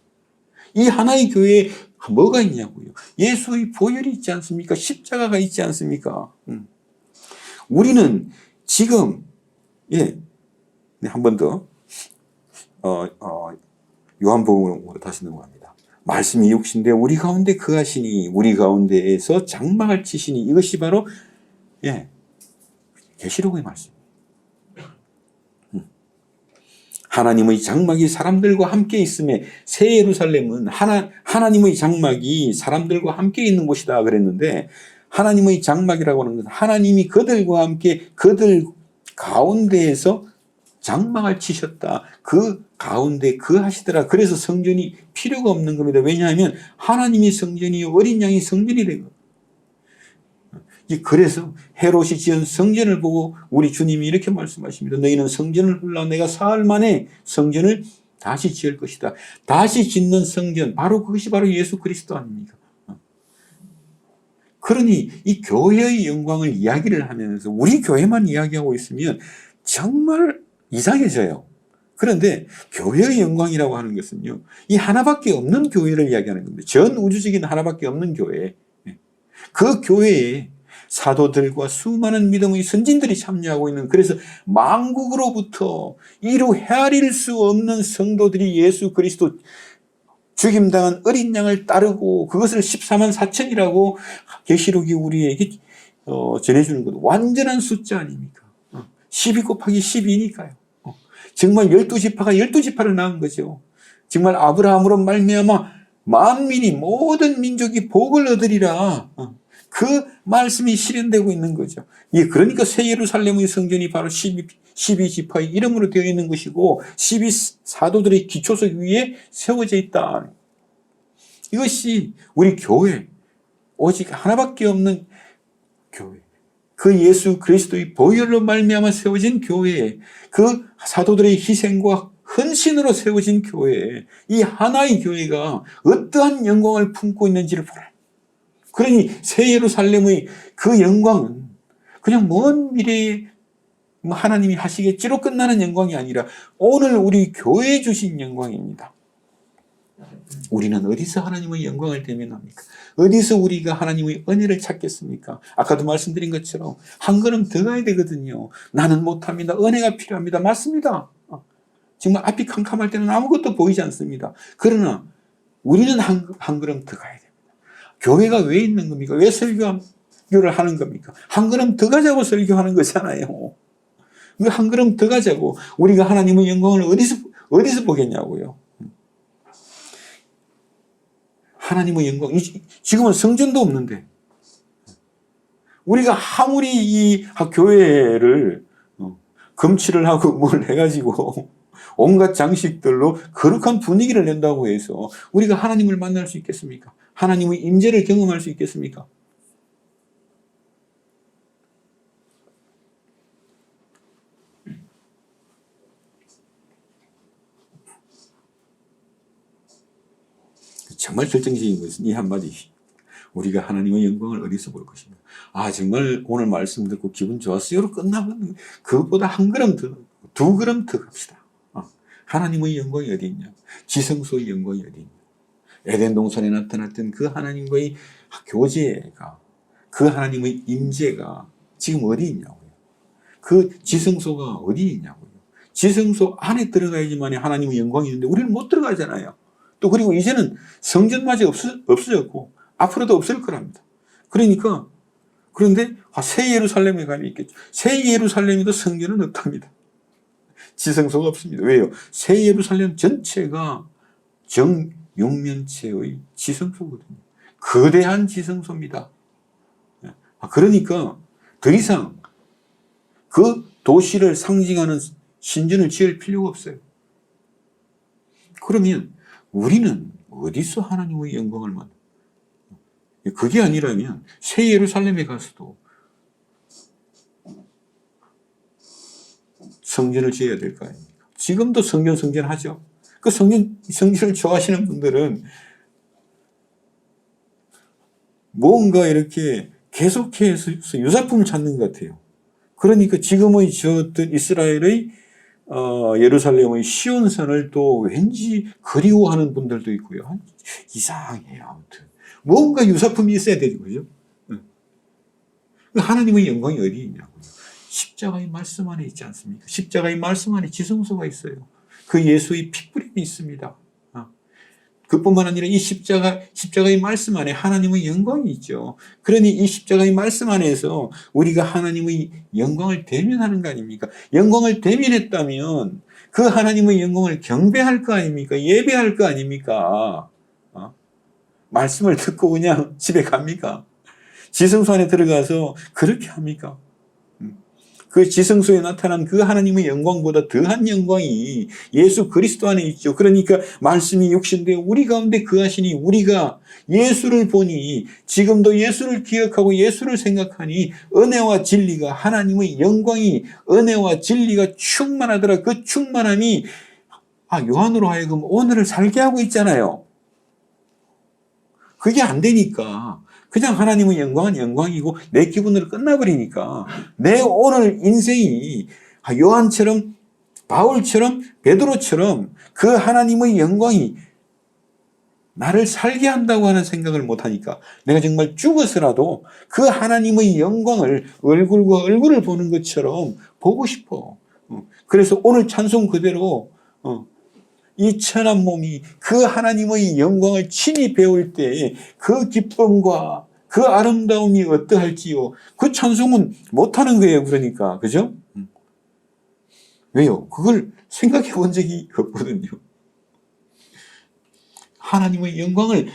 이 하나의 교회에 뭐가 있냐고요? 예수의 보혈이 있지 않습니까? 십자가가 있지 않습니까? 우리는 지금 한 번 더 요한복음으로 다시 넘어갑니다. 말씀이 육신되 우리 가운데 거하시니 우리 가운데에서 장막을 치시니 이것이 바로 계시록의 말씀. 하나님의 장막이 사람들과 함께 있음에 새 예루살렘은 하나님의 장막이 사람들과 함께 있는 곳이다 그랬는데 하나님의 장막이라고 하는 것은 하나님이 그들과 함께 그들 가운데에서 장막을 치셨다. 그 가운데 거하시더라. 그래서 성전이 필요가 없는 겁니다. 왜냐하면 하나님이 성전이요 어린 양이 성전이 된 겁니다. 그래서 헤롯이 지은 성전을 보고 우리 주님이 이렇게 말씀하십니다. 너희는 성전을 헐라 내가 사흘 만에 성전을 다시 지을 것이다. 다시 짓는 성전, 그것이 바로 예수 그리스도 아닙니까? 그러니 이 교회의 영광을 이야기를 하면서 우리 교회만 이야기하고 있으면 정말 이상해져요. 그런데 교회의 영광이라고 하는 것은요, 이 하나밖에 없는 교회를 이야기하는 겁니다. 전 우주적인 하나밖에 없는 교회. 그 교회에 사도들과 수많은 믿음의 선진들이 참여하고 있는, 그래서 만국으로부터 이루 헤아릴 수 없는 성도들이 예수 그리스도 죽임당한 어린 양을 따르고 그것을 14만 4천이라고 계시록이 우리에게 전해주는 것, 완전한 숫자 아닙니까? 12 곱하기 12니까요. 정말 12지파가 12지파를 낳은 거죠. 정말 아브라함으로 말미암아 만민이 모든 민족이 복을 얻으리라. 그 말씀이 실현되고 있는 거죠. 그러니까 새 예루살렘의 성전이 바로 12지파의 이름으로 되어 있는 것이고 12사도들의 기초석 위에 세워져 있다. 이것이 우리 교회, 오직 하나밖에 없는 교회, 그 예수 그리스도의 보혈로 말미암아 세워진 교회, 그 사도들의 희생과 헌신으로 세워진 교회, 이 하나의 교회가 어떠한 영광을 품고 있는지를 보라. 그러니 새 예루살렘의 그 영광은 그냥 먼 미래에 하나님이 하시겠지로 끝나는 영광이 아니라 오늘 우리 교회에 주신 영광입니다. 우리는 어디서 하나님의 영광을 대면합니까? 어디서 우리가 하나님의 은혜를 찾겠습니까? 아까도 말씀드린 것처럼 한 걸음 더 가야 되거든요. 나는 못합니다. 은혜가 필요합니다. 맞습니다. 정말 앞이 캄캄할 때는 아무것도 보이지 않습니다. 그러나 우리는 한 걸음 더 가야 됩니다. 교회가 왜 있는 겁니까? 왜 설교를 하는 겁니까? 한 걸음 더 가자고 설교하는 거잖아요. 한 걸음 더 가자고. 우리가 하나님의 영광을 어디서 보겠냐고요. 하나님의 영광, 지금은 성전도 없는데 우리가 아무리 이 교회를 금칠을 하고 뭘 해가지고 온갖 장식들로 거룩한 분위기를 낸다고 해서 우리가 하나님을 만날 수 있겠습니까? 하나님의 임재를 경험할 수 있겠습니까? 정말 결정적인 것은 이 한마디. 우리가 하나님의 영광을 어디서 볼 것인가? 정말 오늘 말씀 듣고 기분 좋았어요로 끝나면 그것보다 한 걸음 더, 두 걸음 더 갑시다. 하나님의 영광이 어디 있냐? 지성소의 영광이 어디 있냐? 에덴 동산에 나타났던 그 하나님과의 교제가, 그 하나님의 임재가 지금 어디 있냐고요? 그 지성소가 어디 있냐고요? 지성소 안에 들어가야지만 하나님의 영광이 있는데 우리는 못 들어가잖아요. 또 그리고 이제는 성전마저 없어졌고 앞으로도 없을 거랍니다. 그런데 새 예루살렘에 가면 있겠죠. 새 예루살렘에도 성전은 없답니다. 지성소가 없습니다. 왜요? 새 예루살렘 전체가 정육면체의 지성소거든요. 거대한 지성소입니다. 그러니까 더 이상 그 도시를 상징하는 신전을 지을 필요가 없어요. 그러면 우리는 어디서 하나님의 영광을 만나? 그게 아니라면 새 예루살렘에 가서도 성전을 지어야 될 거 아닙니까? 지금도 성전하죠. 그 성전을 좋아하시는 분들은 뭔가 이렇게 계속해서 유사품을 찾는 것 같아요. 그러니까 지금의 저 이스라엘의 예루살렘의 시온산을 또 왠지 그리워하는 분들도 있고요. 이상해요. 아무튼 뭔가 유사품이 있어야 되죠, 그죠? 하나님의 영광이 어디 있냐고요. 십자가의 말씀 안에 있지 않습니까? 십자가의 말씀 안에 지성소가 있어요. 그 예수의 핏부림이 있습니다. 그뿐만 아니라 이 십자가의 말씀 안에 하나님의 영광이 있죠. 그러니 이 십자가의 말씀 안에서 우리가 하나님의 영광을 대면하는 거 아닙니까? 영광을 대면했다면 그 하나님의 영광을 경배할 거 아닙니까? 예배할 거 아닙니까? 말씀을 듣고 그냥 집에 갑니까? 지성소 안에 들어가서 그렇게 합니까? 그 지성소에 나타난 그 하나님의 영광보다 더한 영광이 예수 그리스도 안에 있죠. 그러니까 말씀이 육신되어 우리 가운데 거하시니 우리가 예수를 보니 지금도 예수를 기억하고 예수를 생각하니 은혜와 진리가 하나님의 영광이 은혜와 진리가 충만하더라. 그 충만함이 요한으로 하여금 오늘을 살게 하고 있잖아요. 그게 안 되니까 그냥 하나님의 영광은 영광이고 내 기분으로 끝나버리니까 내 오늘 인생이 요한처럼 바울처럼 베드로처럼 그 하나님의 영광이 나를 살게 한다고 하는 생각을 못하니까 내가 정말 죽어서라도 그 하나님의 영광을 얼굴과 얼굴을 보는 것처럼 보고 싶어. 그래서 오늘 찬송 그대로 이 천한 몸이 그 하나님의 영광을 친히 배울 때 그 기쁨과 그 아름다움이 어떠할지요. 그 찬송은 못하는 거예요. 그러니까. 그죠? 왜요? 그걸 생각해 본 적이 없거든요. 하나님의 영광을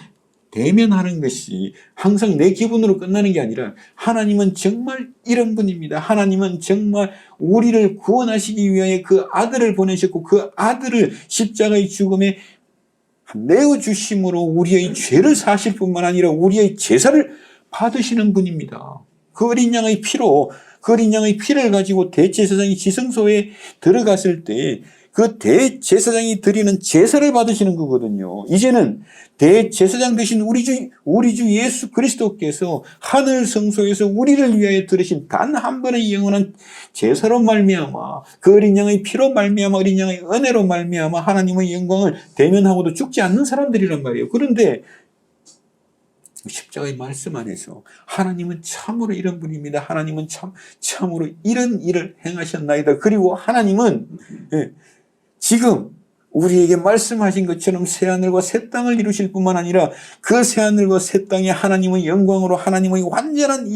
대면하는 것이 항상 내 기분으로 끝나는 게 아니라 하나님은 정말 이런 분입니다. 하나님은 정말 우리를 구원하시기 위하여 그 아들을 보내셨고 그 아들을 십자가의 죽음에 내어주심으로 우리의 죄를 사실 뿐만 아니라 우리의 제사를 받으시는 분입니다. 그 어린 양의 피로 그 어린 양의 피를 가지고 대제사장이 지성소에 들어갔을 때 그 대제사장이 드리는 제사를 받으시는 거거든요. 이제는 대제사장 되신 우리 주 예수 그리스도께서 하늘 성소에서 우리를 위하여 들으신 단 한 번의 영원한 제사로 말미암아 그 어린 양의 피로 말미암아 어린 양의 은혜로 말미암아 하나님의 영광을 대면하고도 죽지 않는 사람들이란 말이에요. 그런데 십자가의 말씀 안에서 하나님은 참으로 이런 분입니다. 하나님은 참으로 이런 일을 행하셨나이다. 그리고 하나님은 지금 우리에게 말씀하신 것처럼 새하늘과 새 땅을 이루실 뿐만 아니라 그 새하늘과 새 땅에 하나님의 영광으로 하나님의 완전한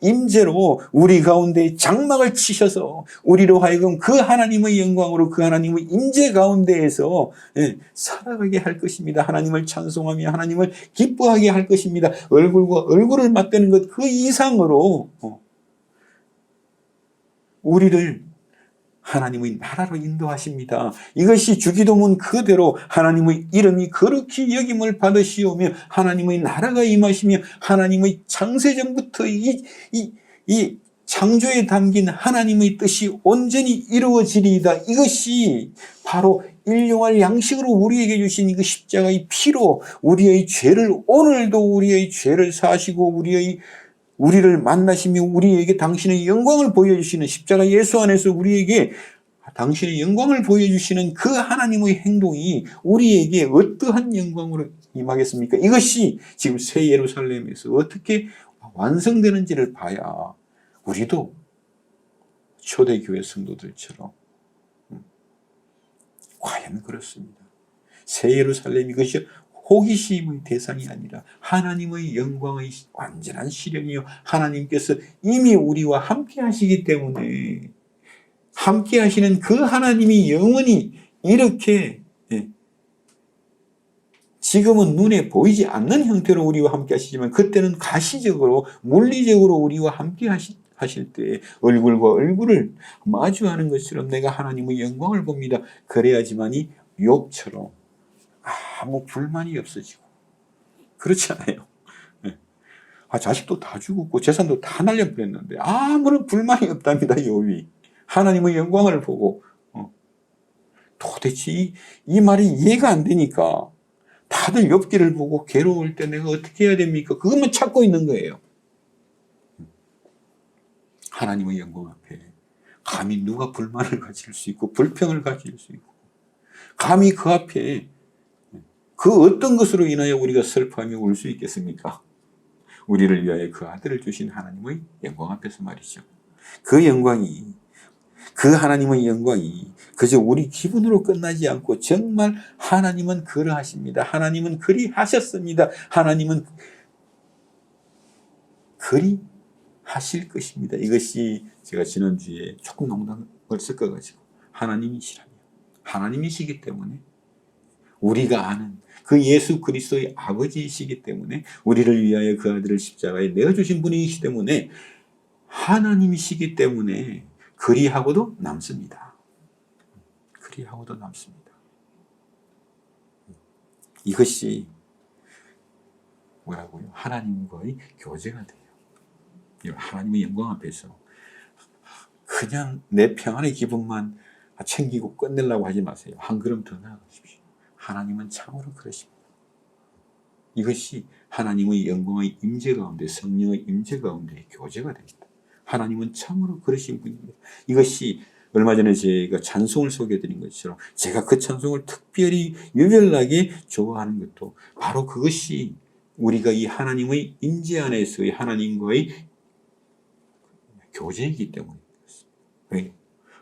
임재로 우리 가운데 장막을 치셔서 우리로 하여금 그 하나님의 영광으로 그 하나님의 임재 가운데에서 살아가게 할 것입니다. 하나님을 찬송하며 하나님을 기뻐하게 할 것입니다. 얼굴과 얼굴을 맞대는 것 그 이상으로 우리를 하나님의 나라로 인도하십니다. 이것이 주기도문 그대로 하나님의 이름이 거룩히 여김을 받으시오며 하나님의 나라가 임하시며 하나님의 창세전부터 이 창조에 담긴 하나님의 뜻이 온전히 이루어지리이다. 이것이 바로 일용할 양식으로 우리에게 주신 이 십자가의 피로 우리의 죄를 오늘도 우리의 죄를 사시고 우리를 만나시며 우리에게 당신의 영광을 보여주시는 십자가 예수 안에서 우리에게 당신의 영광을 보여주시는 그 하나님의 행동이 우리에게 어떠한 영광으로 임하겠습니까? 이것이 지금 새 예루살렘에서 어떻게 완성되는지를 봐야 우리도 초대교회 성도들처럼 과연 그렇습니다. 새 예루살렘 이것이 호기심의 대상이 아니라 하나님의 영광의 완전한 실현이요. 하나님께서 이미 우리와 함께 하시기 때문에 함께 하시는 그 하나님이 영원히 이렇게 지금은 눈에 보이지 않는 형태로 우리와 함께 하시지만 그때는 가시적으로 물리적으로 우리와 함께 하실 때 얼굴과 얼굴을 마주하는 것처럼 내가 하나님의 영광을 봅니다. 그래야지만이 욥처럼 아무 불만이 없어지고 그렇지 않아요. 자식도 다 죽었고 재산도 다 날려버렸는데 아무런 불만이 없답니다. 욥이 하나님의 영광을 보고 도대체 이 말이 이해가 안 되니까 다들 욥기를 보고 괴로울 때 내가 어떻게 해야 됩니까? 그것만 찾고 있는 거예요. 하나님의 영광 앞에 감히 누가 불만을 가질 수 있고 불평을 가질 수 있고 감히 그 앞에 그 어떤 것으로 인하여 우리가 슬퍼하며 울 수 있겠습니까? 우리를 위하여 그 아들을 주신 하나님의 영광 앞에서 말이죠. 그 영광이, 그 하나님의 영광이 그저 우리 기분으로 끝나지 않고 정말 하나님은 그러하십니다. 하나님은 그리하셨습니다. 하나님은 그리하실 것입니다. 이것이 제가 지난주에 조금 농담을 섞어가지고 하나님이시라며, 하나님이시기 때문에 우리가 아는 그 예수 그리스도의 아버지이시기 때문에 우리를 위하여 그 아들을 십자가에 내어주신 분이시기 때문에 하나님이시기 때문에 그리하고도 남습니다. 그리하고도 남습니다. 이것이 뭐라고요? 하나님과의 교제가 돼요. 하나님의 영광 앞에서 그냥 내 평안의 기분만 챙기고 끝내려고 하지 마세요. 한 걸음 더 나아가십시오. 하나님은 참으로 그러십니다. 이것이 하나님의 영광의 임재 가운데, 성령의 임재 가운데 교제가 됩니다. 하나님은 참으로 그러신 분입니다. 이것이 얼마 전에 제가 찬송을 소개해드린 것처럼 제가 그 찬송을 특별히 유별나게 좋아하는 것도 바로 그것이 우리가 이 하나님의 임재 안에서의 하나님과의 교제이기 때문입니다. 왜?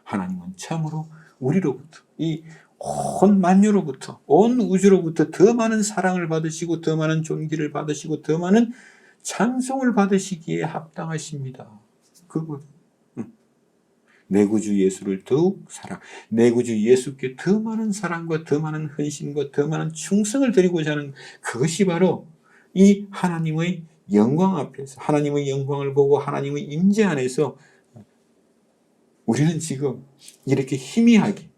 하나님은 참으로 우리로부터 이 온 만유로부터 온 우주로부터 더 많은 사랑을 받으시고 더 많은 존귀를 받으시고 더 많은 찬송을 받으시기에 합당하십니다. 그거 내 구주 예수를 더욱 사랑, 내 구주 예수께 더 많은 사랑과 더 많은 헌신과 더 많은 충성을 드리고자 하는 그것이 바로 이 하나님의 영광 앞에서 하나님의 영광을 보고 하나님의 임재 안에서 우리는 지금 이렇게 희미하게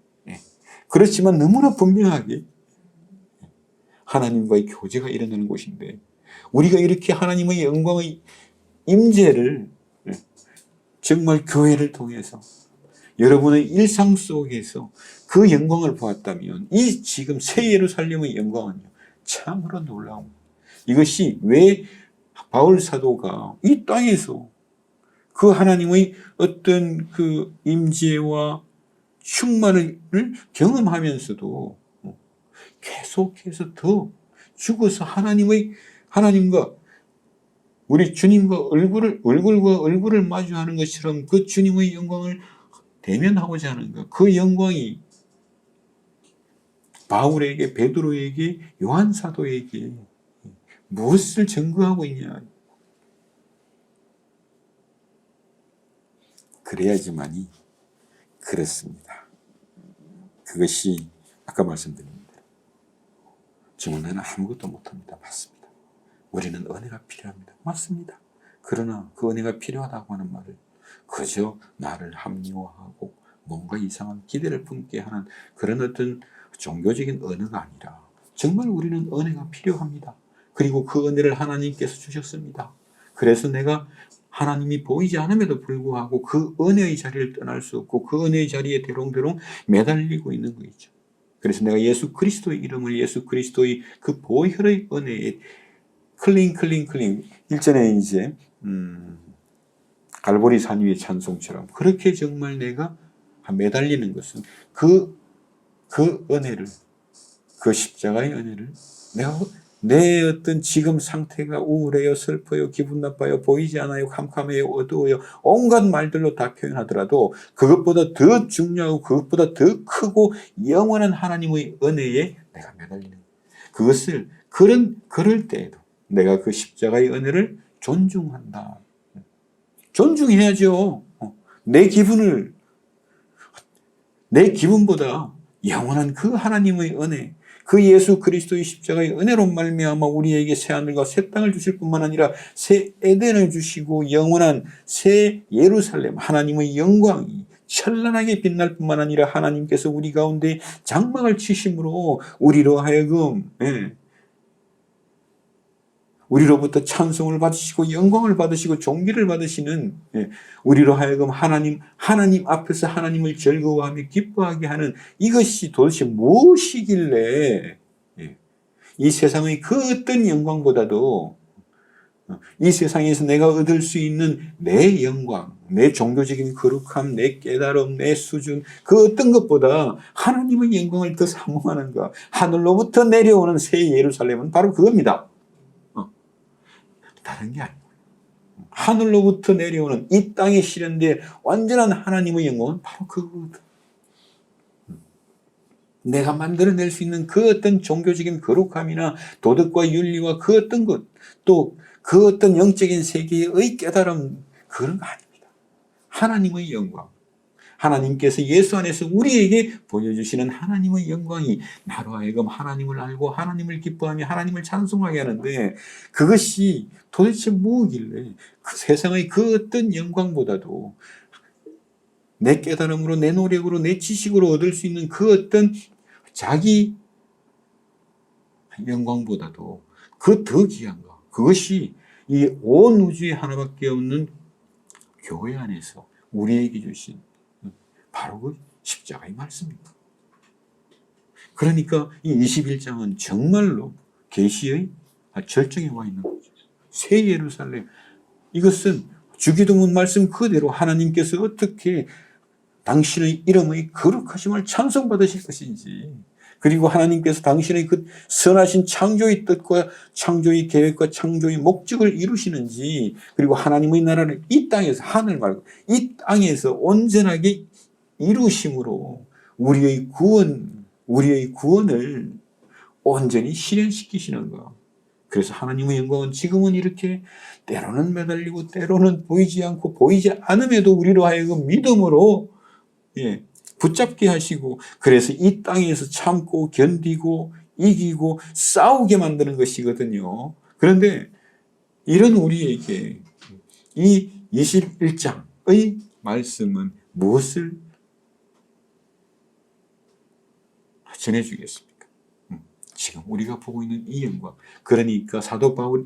그렇지만 너무나 분명하게 하나님과의 교제가 일어나는 곳인데 우리가 이렇게 하나님의 영광의 임재를 정말 교회를 통해서 여러분의 일상 속에서 그 영광을 보았다면 이 지금 새 예루살렘의 영광은요 참으로 놀라운 이것이 왜 바울 사도가 이 땅에서 그 하나님의 어떤 그 임재와 충만을 경험하면서도 계속해서 더 죽어서 하나님과 우리 주님과 얼굴과 얼굴을 마주하는 것처럼 그 주님의 영광을 대면하고자 하는 것. 그 영광이 바울에게, 베드로에게, 요한 사도에게 무엇을 증거하고 있냐. 그래야지만이 그렇습니다. 그것이 아까 말씀드린 대로 정말 나는 아무것도 못합니다. 맞습니다. 우리는 은혜가 필요합니다. 맞습니다. 그러나 그 은혜가 필요하다고 하는 말을 그저 나를 합리화하고 뭔가 이상한 기대를 품게 하는 그런 어떤 종교적인 언어가 아니라 정말 우리는 은혜가 필요합니다. 그리고 그 은혜를 하나님께서 주셨습니다. 그래서 내가 하나님이 보이지 않음에도 불구하고 그 은혜의 자리를 떠날 수 없고 그 은혜의 자리에 대롱대롱 매달리고 있는 거죠. 그래서 내가 예수 그리스도의 이름을 예수 그리스도의 그 보혈의 은혜에 클링 일전에 이제 갈보리 산 위의 찬송처럼 그렇게 정말 내가 매달리는 것은 그 은혜를 그 십자가의 은혜를 내가 내 어떤 지금 상태가 우울해요, 슬퍼요, 기분 나빠요, 보이지 않아요, 캄캄해요, 어두워요 온갖 말들로 다 표현하더라도 그것보다 더 중요하고 그것보다 더 크고 영원한 하나님의 은혜에 내가 매달리는 그것을 그럴 때에도 내가 그 십자가의 은혜를 존중한다. 존중해야죠. 내 기분보다 영원한 그 하나님의 은혜, 그 예수 그리스도의 십자가의 은혜로 말미암아 우리에게 새 하늘과 새 땅을 주실 뿐만 아니라 새 에덴을 주시고 영원한 새 예루살렘 하나님의 영광이 찬란하게 빛날 뿐만 아니라 하나님께서 우리 가운데 장막을 치심으로 우리로 하여금 우리로부터 찬송을 받으시고 영광을 받으시고 존귀를 받으시는, 우리로 하여금 하나님 앞에서 하나님을 즐거워하며 기뻐하게 하는 이것이 도대체 무엇이길래, 이 세상의 그 어떤 영광보다도 이 세상에서 내가 얻을 수 있는 내 영광, 내 종교적인 거룩함, 내 깨달음, 내 수준, 그 어떤 것보다 하나님의 영광을 더 사모하는가. 하늘로부터 내려오는 새 예루살렘은 바로 그겁니다. 다른 게 아니고, 하늘로부터 내려오는 이 땅에 실현된 완전한 하나님의 영광은 바로 그거거든. 내가 만들어낼 수 있는 그 어떤 종교적인 거룩함이나 도덕과 윤리와 그 어떤 것, 또 그 어떤 영적인 세계의 깨달음, 그런 거 아닙니다. 하나님의 영광, 하나님께서 예수 안에서 우리에게 보여주시는 하나님의 영광이 나로 하여금 하나님을 알고 하나님을 기뻐하며 하나님을 찬송하게 하는데, 그것이 도대체 뭐길래 그 세상의 그 어떤 영광보다도 내 깨달음으로, 내 노력으로, 내 지식으로 얻을 수 있는 그 어떤 자기 영광보다도 그 더 귀한가. 그것이 이 온 우주에 하나밖에 없는 교회 안에서 우리에게 주신 바로 그 십자가의 말씀입니다. 그러니까 이 21장은 정말로 계시의 절정에 와 있는 거죠. 새 예루살렘, 이것은 주기도문 말씀 그대로 하나님께서 어떻게 당신의 이름의 거룩하심을 찬송받으실 것인지, 그리고 하나님께서 당신의 그 선하신 창조의 뜻과 창조의 계획과 창조의 목적을 이루시는지, 그리고 하나님의 나라를 이 땅에서, 하늘 말고 이 땅에서 온전하게 이루심으로 우리의 구원을 온전히 실현시키시는가. 그래서 하나님의 영광은 지금은 이렇게 때로는 매달리고 때로는 보이지 않고 보이지 않음에도 우리로 하여금 믿음으로 붙잡게 하시고, 그래서 이 땅에서 참고 견디고 이기고 싸우게 만드는 것이거든요. 그런데 이런 우리에게 이 21장의 말씀은 무엇을 전해주겠습니까? 지금 우리가 보고 있는 이 영광, 그러니까 사도 바울이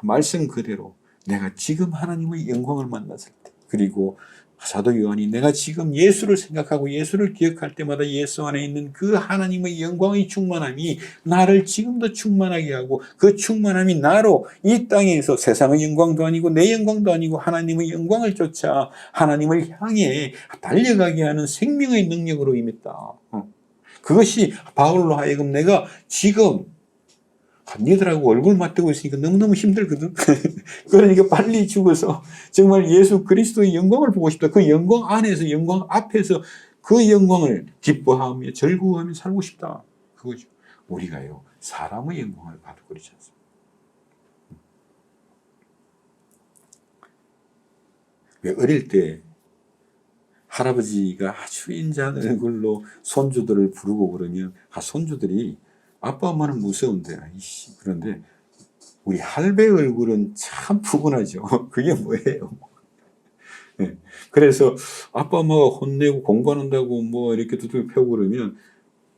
말씀 그대로 내가 지금 하나님의 영광을 만났을 때, 그리고 사도 요한이 내가 지금 예수를 생각하고 예수를 기억할 때마다 예수 안에 있는 그 하나님의 영광의 충만함이 나를 지금도 충만하게 하고, 그 충만함이 나로 이 땅에서 세상의 영광도 아니고 내 영광도 아니고 하나님의 영광을 쫓아 하나님을 향해 달려가게 하는 생명의 능력으로 임했다. 그것이 바울로 하여금 내가 지금 니들하고 얼굴 맞대고 있으니까 너무너무 힘들거든. 그러니까 빨리 죽어서 정말 예수 그리스도의 영광을 보고 싶다. 그 영광 안에서, 영광 앞에서 그 영광을 기뻐하며 즐거워하며 살고 싶다. 그거죠. 우리가요, 사람의 영광을 받고 그러지 않습니다. 왜 어릴 때 할아버지가 아주 인자한 얼굴로 손주들을 부르고 그러면 손주들이 아빠 엄마는 무서운데, 그런데 우리 할배 얼굴은 참 푸근하죠. 그게 뭐예요? 그래서 아빠 엄마가 혼내고 공부한다고 뭐 이렇게 두들겨 패고 그러면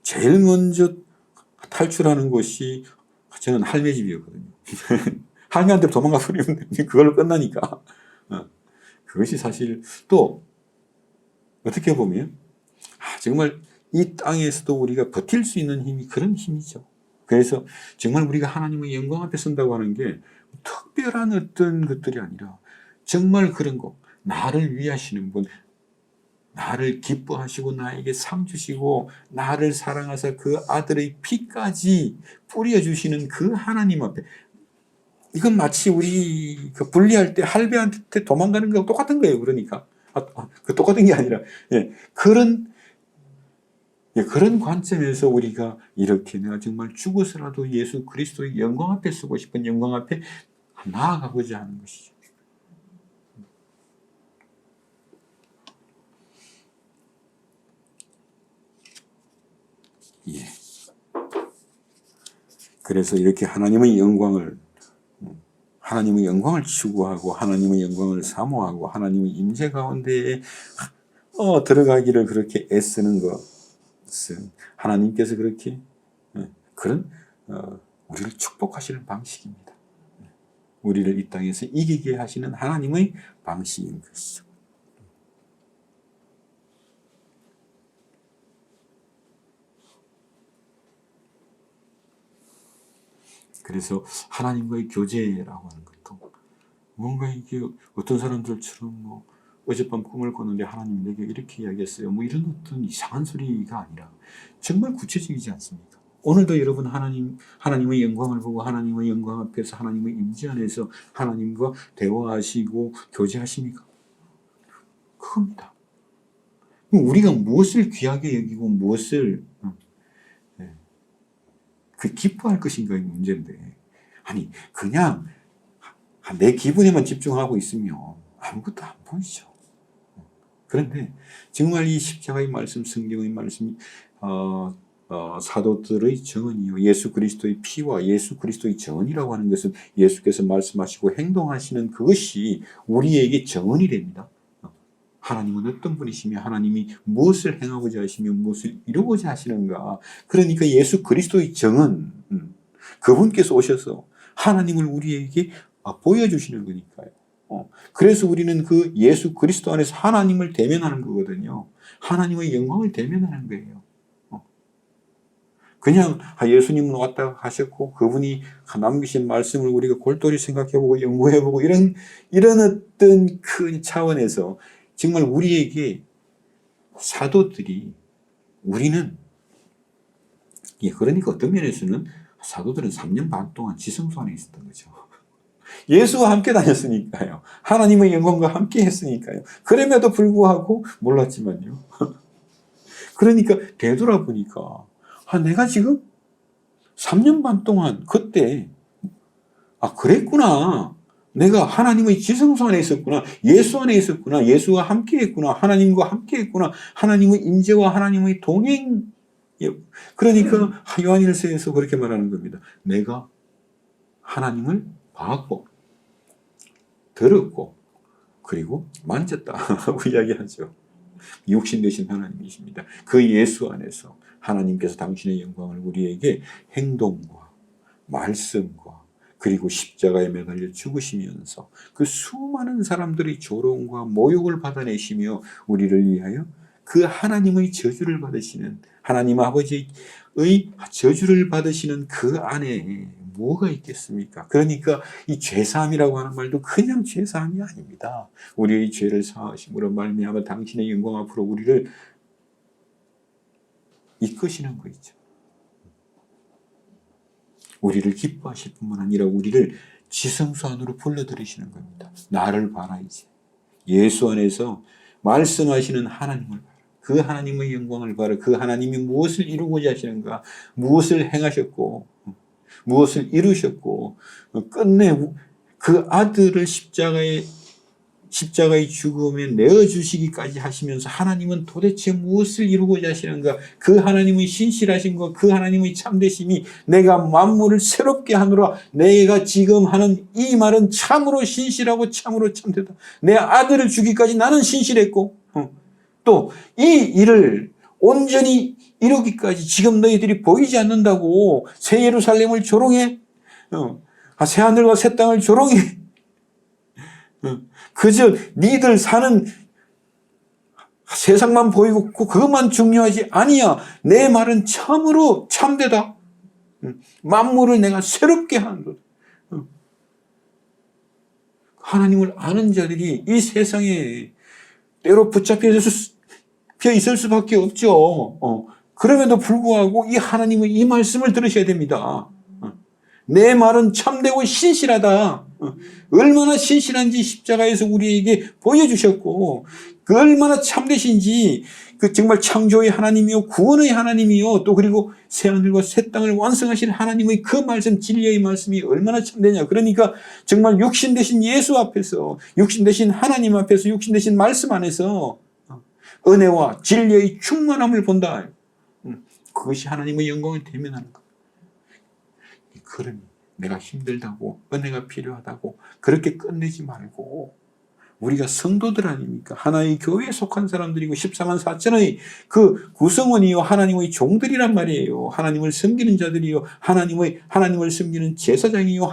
제일 먼저 탈출하는 곳이 저는 할매 집이었거든요. 할매한테 도망가 버리면 그걸로 끝나니까. 그것이 사실 또 어떻게 보면 정말 이 땅에서도 우리가 버틸 수 있는 힘이 그런 힘이죠. 그래서 정말 우리가 하나님의 영광 앞에 선다고 하는 게 특별한 어떤 것들이 아니라 정말 그런 거, 나를 위하시는 분, 나를 기뻐하시고 나에게 상 주시고 나를 사랑하사 그 아들의 피까지 뿌려주시는 그 하나님 앞에, 이건 마치 우리 그 분리할 때 할배한테 도망가는 거하고 똑같은 거예요. 그러니까 그 똑같은 게 아니라 그런 관점에서 우리가 이렇게 내가 정말 죽어서라도 예수 그리스도의 영광 앞에 서고 싶은 영광 앞에 나아가고자 하는 것이죠. 그래서 이렇게 하나님의 영광을 추구하고 하나님의 영광을 사모하고 하나님의 임재 가운데에 들어가기를 그렇게 애쓰는 것은 하나님께서 그렇게 그런 우리를 축복하시는 방식입니다. 우리를 이 땅에서 이기게 하시는 하나님의 방식인 것이죠. 그래서 하나님과의 교제라고 하는 것도 뭔가 이게 어떤 사람들처럼 뭐 어젯밤 꿈을 꿨는데 하나님 내게 이렇게 이야기했어요. 뭐 이런 어떤 이상한 소리가 아니라 정말 구체적이지 않습니까? 오늘도 여러분 하나님의 영광을 보고 하나님의 영광 앞에서 하나님의 임재 안에서 하나님과 대화하시고 교제하십니까? 그겁니다. 우리가 무엇을 귀하게 여기고 무엇을 기뻐할 것인가의 문제인데, 아니 그냥 내 기분에만 집중하고 있으면 아무것도 안 보이죠. 그런데 정말 이 십자가의 말씀, 성경의 말씀이 사도들의 정언이요, 예수 그리스도의 피와 예수 그리스도의 정언이라고 하는 것은 예수께서 말씀하시고 행동하시는 그것이 우리에게 정언이 됩니다. 하나님은 어떤 분이시며 하나님이 무엇을 행하고자 하시며 무엇을 이루고자 하시는가. 그러니까 예수 그리스도의 정언, 그분께서 오셔서 하나님을 우리에게 보여주시는 거니까요. 그래서 우리는 그 예수 그리스도 안에서 하나님을 대면하는 거거든요. 하나님의 영광을 대면하는 거예요. 그냥 예수님은 왔다 가셨고 그분이 남기신 말씀을 우리가 골똘히 생각해보고 연구해보고 이런 어떤 큰 차원에서 정말 우리에게 사도들이, 우리는, 그러니까 어떤 면에서는 사도들은 3년 반 동안 지성소 안에 있었던 거죠. 예수와 함께 다녔으니까요. 하나님의 영광과 함께 했으니까요. 그럼에도 불구하고 몰랐지만요. 그러니까 되돌아보니까 내가 지금 3년 반 동안 그때 그랬구나. 내가 하나님의 지성소 안에 있었구나. 예수 안에 있었구나. 예수와 함께 했구나. 하나님과 함께 했구나. 하나님의 임재와 하나님의 동행. 그러니까 요한일서에서 그렇게 말하는 겁니다. 내가 하나님을 봤고 들었고 그리고 만졌다 하고 이야기하죠. 육신 되신 하나님이십니다. 그 예수 안에서 하나님께서 당신의 영광을 우리에게 행동과 말씀과 그리고 십자가에 매달려 죽으시면서 그 수많은 사람들의 조롱과 모욕을 받아내시며 우리를 위하여 그 하나님의 저주를 받으시는, 하나님 아버지의 저주를 받으시는 그 안에 뭐가 있겠습니까? 그러니까 이 죄사함이라고 하는 말도 그냥 죄사함이 아닙니다. 우리의 죄를 사하심으로 말미암아 당신의 영광 앞으로 우리를 이끄시는 거 있죠. 우리를 기뻐하실 뿐만 아니라 우리를 지성소 안으로 불러들이시는 겁니다. 나를 봐라 이제. 예수 안에서 말씀하시는 하나님을 봐라. 그 하나님의 영광을 봐라. 그 하나님이 무엇을 이루고자 하시는가, 무엇을 행하셨고 무엇을 이루셨고 끝내 그 아들을 십자가의 죽음에 내어주시기까지 하시면서 하나님은 도대체 무엇을 이루고자 하시는가, 그 하나님의 신실하신 것, 그 하나님의 참되심이 내가 만물을 새롭게 하노라. 내가 지금 하는 이 말은 참으로 신실하고 참으로 참되다. 내 아들을 주기까지 나는 신실했고 또 이 일을 온전히 이루기까지 지금 너희들이 보이지 않는다고 새 예루살렘을 조롱해, 새하늘과 새 땅을 조롱해. 그저 니들 사는 세상만 보이고 그것만 중요하지 아니야. 내 말은 참으로 참되다. 만물을 내가 새롭게 하는도다. 하나님을 아는 자들이 이 세상에 때로 붙잡혀 있을 수밖에 없죠. 그럼에도 불구하고 이 하나님의 이 말씀을 들으셔야 됩니다. 내 말은 참되고 신실하다. 얼마나 신실한지 십자가에서 우리에게 보여주셨고 그 얼마나 참되신지, 그 정말 창조의 하나님이요 구원의 하나님이요 또 그리고 새하늘과 새 땅을 완성하실 하나님의 그 말씀, 진리의 말씀이 얼마나 참되냐. 그러니까 정말 육신 되신 예수 앞에서, 육신 되신 하나님 앞에서, 육신 되신 말씀 안에서 은혜와 진리의 충만함을 본다. 그것이 하나님의 영광을 대면하는 것. 그러니 내가 힘들다고, 은혜가 필요하다고 그렇게 끝내지 말고 우리가 성도들 아닙니까? 하나의 교회에 속한 사람들이고 14만 4천의 그 구성원이요 하나님의 종들이란 말이에요. 하나님을 섬기는 자들이요 하나님을 섬기는 제사장이요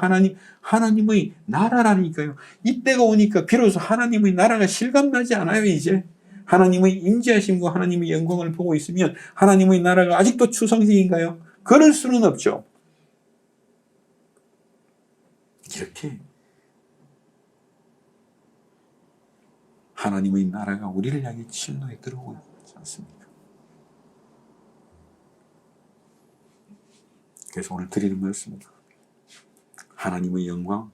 하나님의 나라라니까요. 이때가 오니까 비로소 하나님의 나라가 실감나지 않아요. 이제 하나님의 임재하심과 하나님의 영광을 보고 있으면 하나님의 나라가 아직도 추상적인가요? 그럴 수는 없죠. 이렇게 하나님의 나라가 우리를 향해 침노에 들어오고 있지 않습니까? 그래서 오늘 드리는 말씀은 하나님의 영광,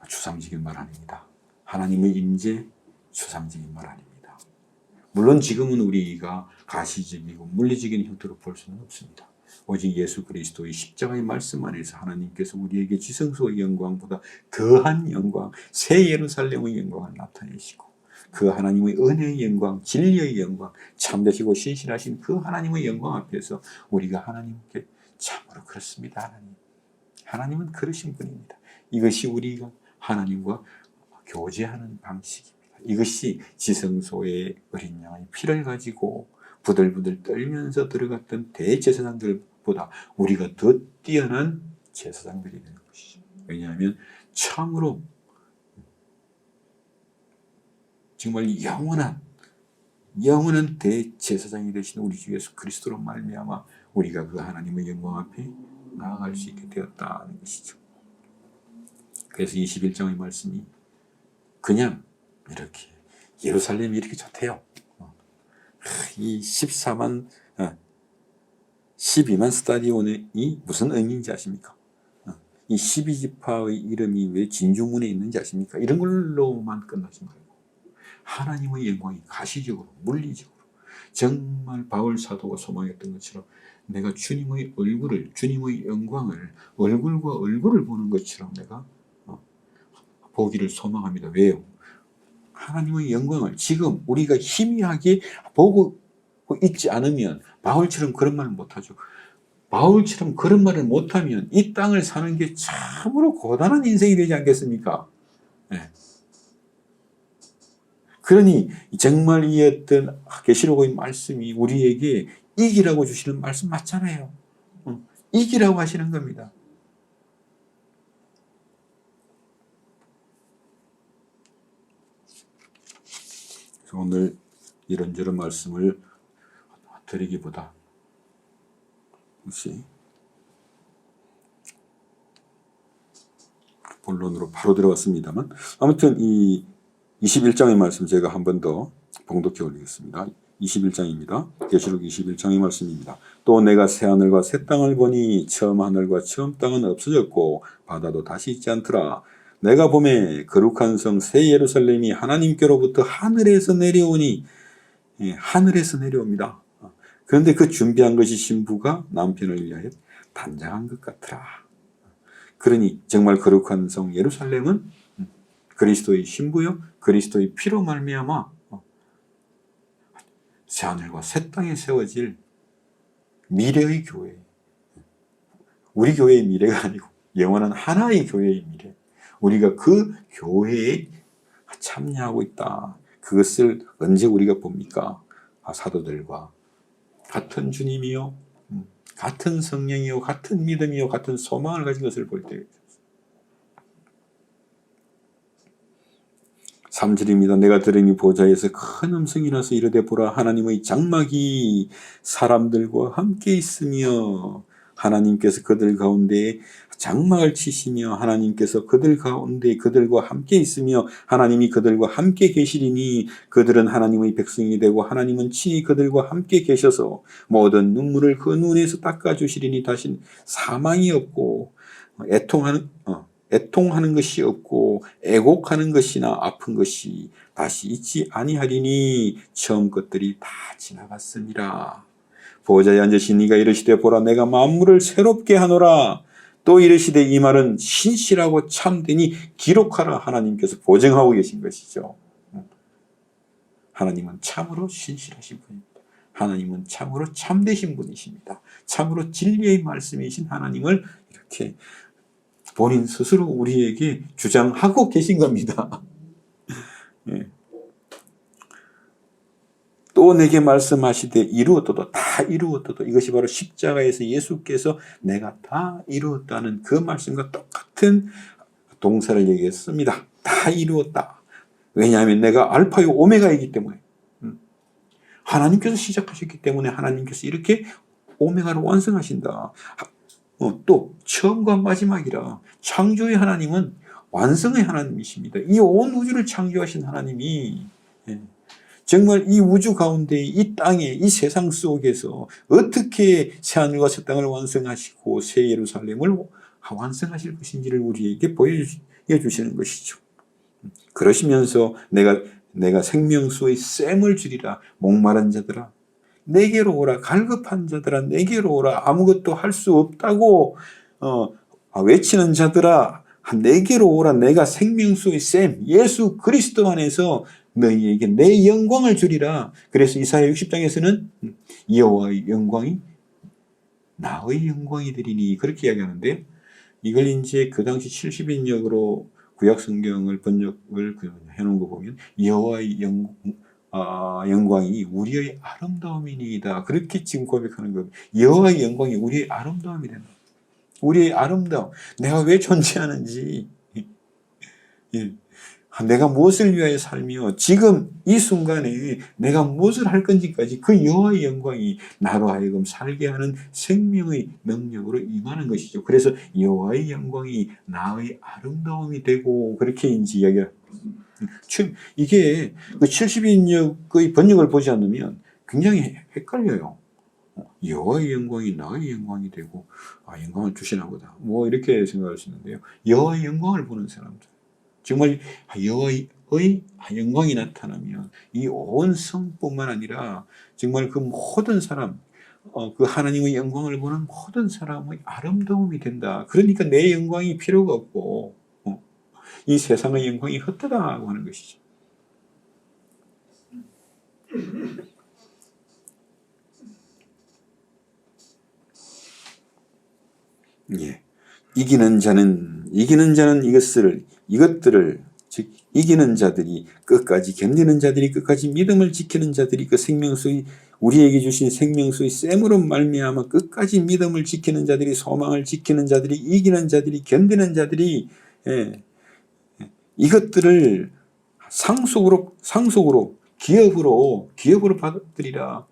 추상적인 말 아닙니다. 하나님의 임재, 추상적인 말 아닙니다. 물론 지금은 우리가 가시적이고 물리적인 형태로 볼 수는 없습니다. 오직 예수 그리스도의 십자가의 말씀 안에서 하나님께서 우리에게 지성소의 영광보다 더한 영광, 새 예루살렘의 영광을 나타내시고 그 하나님의 은혜의 영광, 진리의 영광, 참되시고 신실하신 그 하나님의 영광 앞에서 우리가 하나님께 참으로 그렇습니다. 하나님은 그러신 분입니다. 이것이 우리가 하나님과 교제하는 방식입니다. 이것이 지성소의 어린 양의 피를 가지고 부들부들 떨면서 들어갔던 대제사장들보다 우리가 더 뛰어난 제사장들이 되는 것이죠. 왜냐하면 참으로 정말 영원한 대제사장이 되신 우리 주 예수 그리스도로 말미암아 우리가 그 하나님의 영광 앞에 나아갈 수 있게 되었다는 것이죠. 그래서 21장의 말씀이 그냥 이렇게 예루살렘이 이렇게 좋대요. 이 12만 스타디온이 무슨 의미인지 아십니까? 이 12지파의 이름이 왜 진주문에 있는지 아십니까? 이런 걸로만 끝나지 말고 하나님의 영광이 가시적으로 물리적으로 정말 바울 사도가 소망했던 것처럼 내가 주님의 얼굴을, 주님의 영광을 얼굴과 얼굴을 보는 것처럼 내가 보기를 소망합니다. 왜요? 하나님의 영광을 지금 우리가 희미하게 보고 있지 않으면 바울처럼 그런 말을 못하죠. 바울처럼 그런 말을 못하면 이 땅을 사는 게 참으로 고단한 인생이 되지 않겠습니까? 네. 그러니 정말 이 어떤 계시록의 말씀이 우리에게 이기라고 주시는 말씀 맞잖아요. 이기라고 하시는 겁니다. 그래서 오늘 이런저런 말씀을 드리기보다 혹시 본론으로 바로 들어갔습니다만 아무튼 이 21장의 말씀 제가 한 번 더 봉독해 올리겠습니다. 21장입니다. 계시록 21장의 말씀입니다. 또 내가 새 하늘과 새 땅을 보니 처음 하늘과 처음 땅은 없어졌고 바다도 다시 있지 않더라. 내가 보매 거룩한 성 새 예루살렘이 하나님께로부터 하늘에서 내려오니 하늘에서 내려옵니다. 그런데 그 준비한 것이 신부가 남편을 위하여 단장한 것 같더라. 그러니 정말 거룩한 성 예루살렘은 그리스도의 신부요 그리스도의 피로 말미암아 새하늘과 새 땅에 세워질 미래의 교회, 우리 교회의 미래가 아니고 영원한 하나의 교회의 미래, 우리가 그 교회에 참여하고 있다. 그것을 언제 우리가 봅니까? 사도들과 같은 주님이요 같은 성령이요 같은 믿음이요 같은 소망을 가진 것을 볼 때 3절입니다. 내가 들으니 보좌에서 큰 음성이 나서 이르되 보라 하나님의 장막이 사람들과 함께 있으며 하나님께서 그들 가운데 장막을 치시며 하나님께서 그들 가운데 그들과 함께 있으며 하나님이 그들과 함께 계시리니 그들은 하나님의 백성이 되고 하나님은 친히 그들과 함께 계셔서 모든 눈물을 그 눈에서 닦아주시리니 다시 사망이 없고 애통하는 것이 없고 애곡하는 것이나 아픈 것이 다시 있지 아니하리니 처음 것들이 다 지나갔습니다. 보좌에 앉으신 이가 이르시되 보라 내가 만물을 새롭게 하노라. 또 이르시되 이 말은 신실하고 참되니 기록하라. 하나님께서 보증하고 계신 것이죠. 하나님은 참으로 신실하신 분입니다. 하나님은 참으로 참되신 분이십니다. 참으로 진리의 말씀이신 하나님을 이렇게 본인 스스로 우리에게 주장하고 계신 겁니다. 또 내게 말씀하시되 이루었도다. 다 이루었도다. 이것이 바로 십자가에서 예수께서 내가 다 이루었다는 그 말씀과 똑같은 동사를 얘기했습니다. 다 이루었다. 왜냐하면 내가 알파요 오메가이기 때문에. 하나님께서 시작하셨기 때문에 하나님께서 이렇게 오메가를 완성하신다. 또 처음과 마지막이라. 창조의 하나님은 완성의 하나님이십니다. 이 온 우주를 창조하신 하나님이 정말 이 우주 가운데 이 땅에 이 세상 속에서 어떻게 새하늘과 새 땅을 완성하시고 새 예루살렘을 완성하실 것인지를 우리에게 보여주시는 것이죠. 그러시면서 내가 생명수의 샘을 주리라. 목마른 자들아 내게로 오라. 갈급한 자들아 내게로 오라. 아무것도 할 수 없다고 외치는 자들아 내게로 오라. 내가 생명수의 샘 예수 그리스도 안에서 너희에게 내 영광을 주리라. 그래서 이사야 60장에서는 여호와의 영광이 나의 영광이 되리니 그렇게 이야기하는데, 이걸 이제 그 당시 70인역으로 구약 성경을 번역을 해놓은 거 보면 여호와의 영광이 우리의 아름다움이니이다. 그렇게 지금 고백하는 겁니다. 여호와의 영광이 우리의 아름다움이 된다. 우리의 아름다움. 내가 왜 존재하는지, 내가 무엇을 위하여 살며 지금 이 순간에 내가 무엇을 할 건지까지 그 여호와의 영광이 나로 하여금 살게 하는 생명의 능력으로 임하는 것이죠. 그래서 여호와의 영광이 나의 아름다움이 되고 그렇게 이제 이야기합니다. 이게 그 70인역의 번역을 보지 않으면 굉장히 헷갈려요. 여호와의 영광이 나의 영광이 되고 영광을 주시나 보다. 뭐 이렇게 생각할 수 있는데요. 여호와의 영광을 보는 사람들. 정말 여호와의 영광이 나타나면 이 온 성뿐만 아니라 정말 그 모든 사람, 그 하나님의 영광을 보는 모든 사람의 아름다움이 된다. 그러니까 내 영광이 필요가 없고 이 세상의 영광이 헛되다고 하는 것이죠. 예. 이기는 자는 이것들을 즉 이기는 자들이 끝까지 견디는 자들이 끝까지 믿음을 지키는 자들이 그 생명수의 우리에게 주신 생명수의 샘으로 말미암아 끝까지 믿음을 지키는 자들이 소망을 지키는 자들이 이기는 자들이 견디는 자들이 이것들을 상속으로 기업으로 받으리라.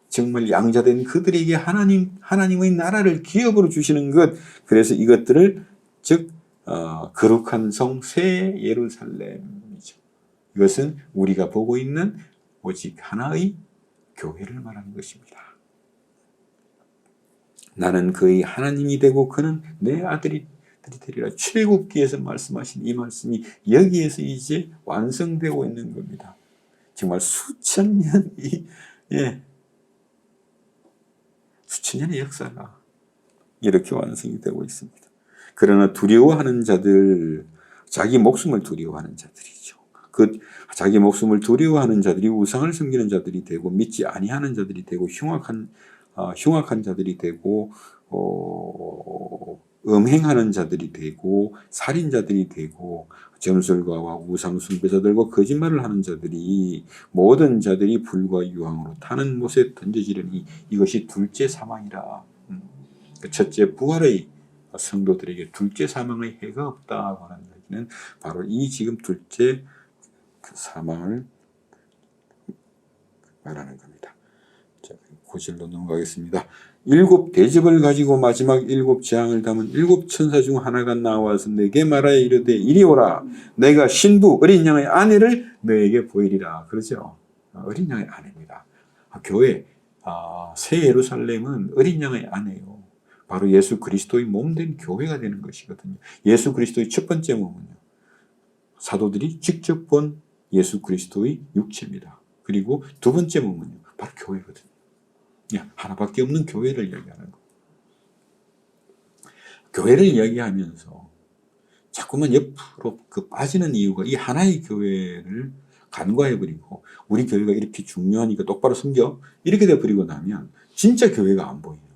정말 양자된 그들에게 하나님의 나라를 기업으로 주시는 것. 그래서 이것들을 즉 거룩한 성 새 예루살렘이죠. 이것은 우리가 보고 있는 오직 하나의 교회를 말하는 것입니다. 나는 그의 하나님이 되고 그는 내 아들이 되리라. 출애굽기에서 말씀하신 이 말씀이 여기에서 이제 완성되고 있는 겁니다. 정말 수천 년의 역사가 이렇게 완성이 되고 있습니다. 그러나 두려워하는 자들, 자기 목숨을 두려워하는 자들이죠. 그 자기 목숨을 두려워하는 자들이 우상을 섬기는 자들이 되고 믿지 아니하는 자들이 되고 흉악한 자들이 되고 음행하는 자들이 되고 살인자들이 되고 점술가와 우상 숭배자들과 거짓말을 하는 자들이 모든 자들이 불과 유황으로 타는 못에 던져지려니 이것이 둘째 사망이라. 첫째 부활의 성도들에게 둘째 사망의 해가 없다고 하는 얘기는 바로 이 지금 둘째 그 사망을 말하는 겁니다. 자, 9절로 넘어가겠습니다. 7 대접을 가지고 마지막 7 재앙을 담은 7 천사 중 하나가 나와서 내게 말하여 이르되 이리 오라. 내가 신부 어린 양의 아내를 너에게 보이리라. 그러죠. 어린 양의 아내입니다. 교회 새 예루살렘은 어린 양의 아내요. 바로 예수 그리스도의 몸된 교회가 되는 것이거든요. 예수 그리스도의 첫 번째 몸은요, 사도들이 직접 본 예수 그리스도의 육체입니다. 그리고 두 번째 몸은요, 바로 교회거든요. 하나밖에 없는 교회를 이야기하는 거. 교회를 이야기하면서 자꾸만 옆으로 빠지는 이유가 이 하나의 교회를 간과해버리고 우리 교회가 이렇게 중요하니까 똑바로 섬겨 이렇게 돼버리고 나면 진짜 교회가 안 보여요.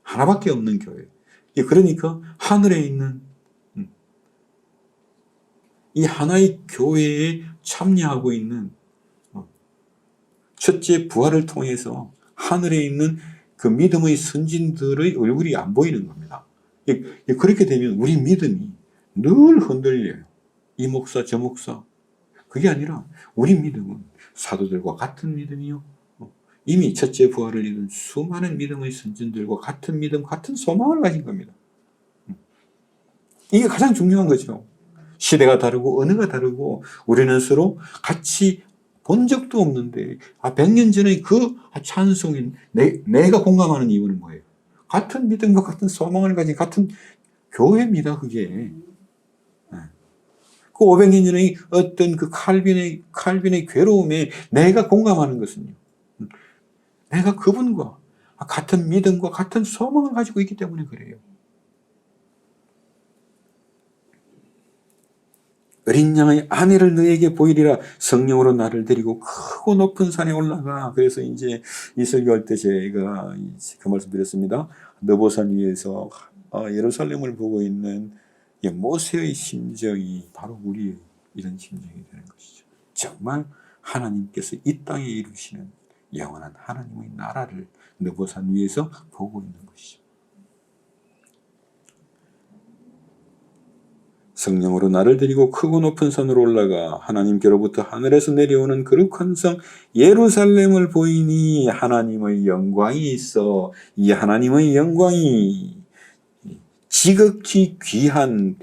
하나밖에 없는 교회. 그러니까 하늘에 있는 이 하나의 교회에 참여하고 있는 첫째 부활을 통해서 하늘에 있는 그 믿음의 선진들의 얼굴이 안 보이는 겁니다. 그렇게 되면 우리 믿음이 늘 흔들려요. 이 목사 저 목사. 그게 아니라 우리 믿음은 사도들과 같은 믿음이요. 이미 첫째 부활을 이룬 수많은 믿음의 선진들과 같은 믿음, 같은 소망을 가진 겁니다. 이게 가장 중요한 거죠. 시대가 다르고 언어가 다르고 우리는 서로 같이 본 적도 없는데 100년 전의 그 찬송인 내가 공감하는 이유는 뭐예요? 같은 믿음과 같은 소망을 가진 같은 교회입니다. 그게. 그 500년 전의 어떤 그 칼빈의 괴로움에 내가 공감하는 것은요. 내가 그분과 같은 믿음과 같은 소망을 가지고 있기 때문에 그래요. 어린 양의 아내를 너에게 보이리라. 성령으로 나를 데리고 크고 높은 산에 올라가. 그래서 이제 이 설교할 때 제가 그 말씀 드렸습니다. 느보산 위에서 예루살렘을 보고 있는 모세의 심정이 바로 우리의 이런 심정이 되는 것이죠. 정말 하나님께서 이 땅에 이루시는 영원한 하나님의 나라를 느보산 위에서 보고 있는 것이죠. 성령으로 나를 데리고 크고 높은 산으로 올라가 하나님께로부터 하늘에서 내려오는 거룩한 성 예루살렘을 보이니 하나님의 영광이 있어. 이 하나님의 영광이 지극히 귀한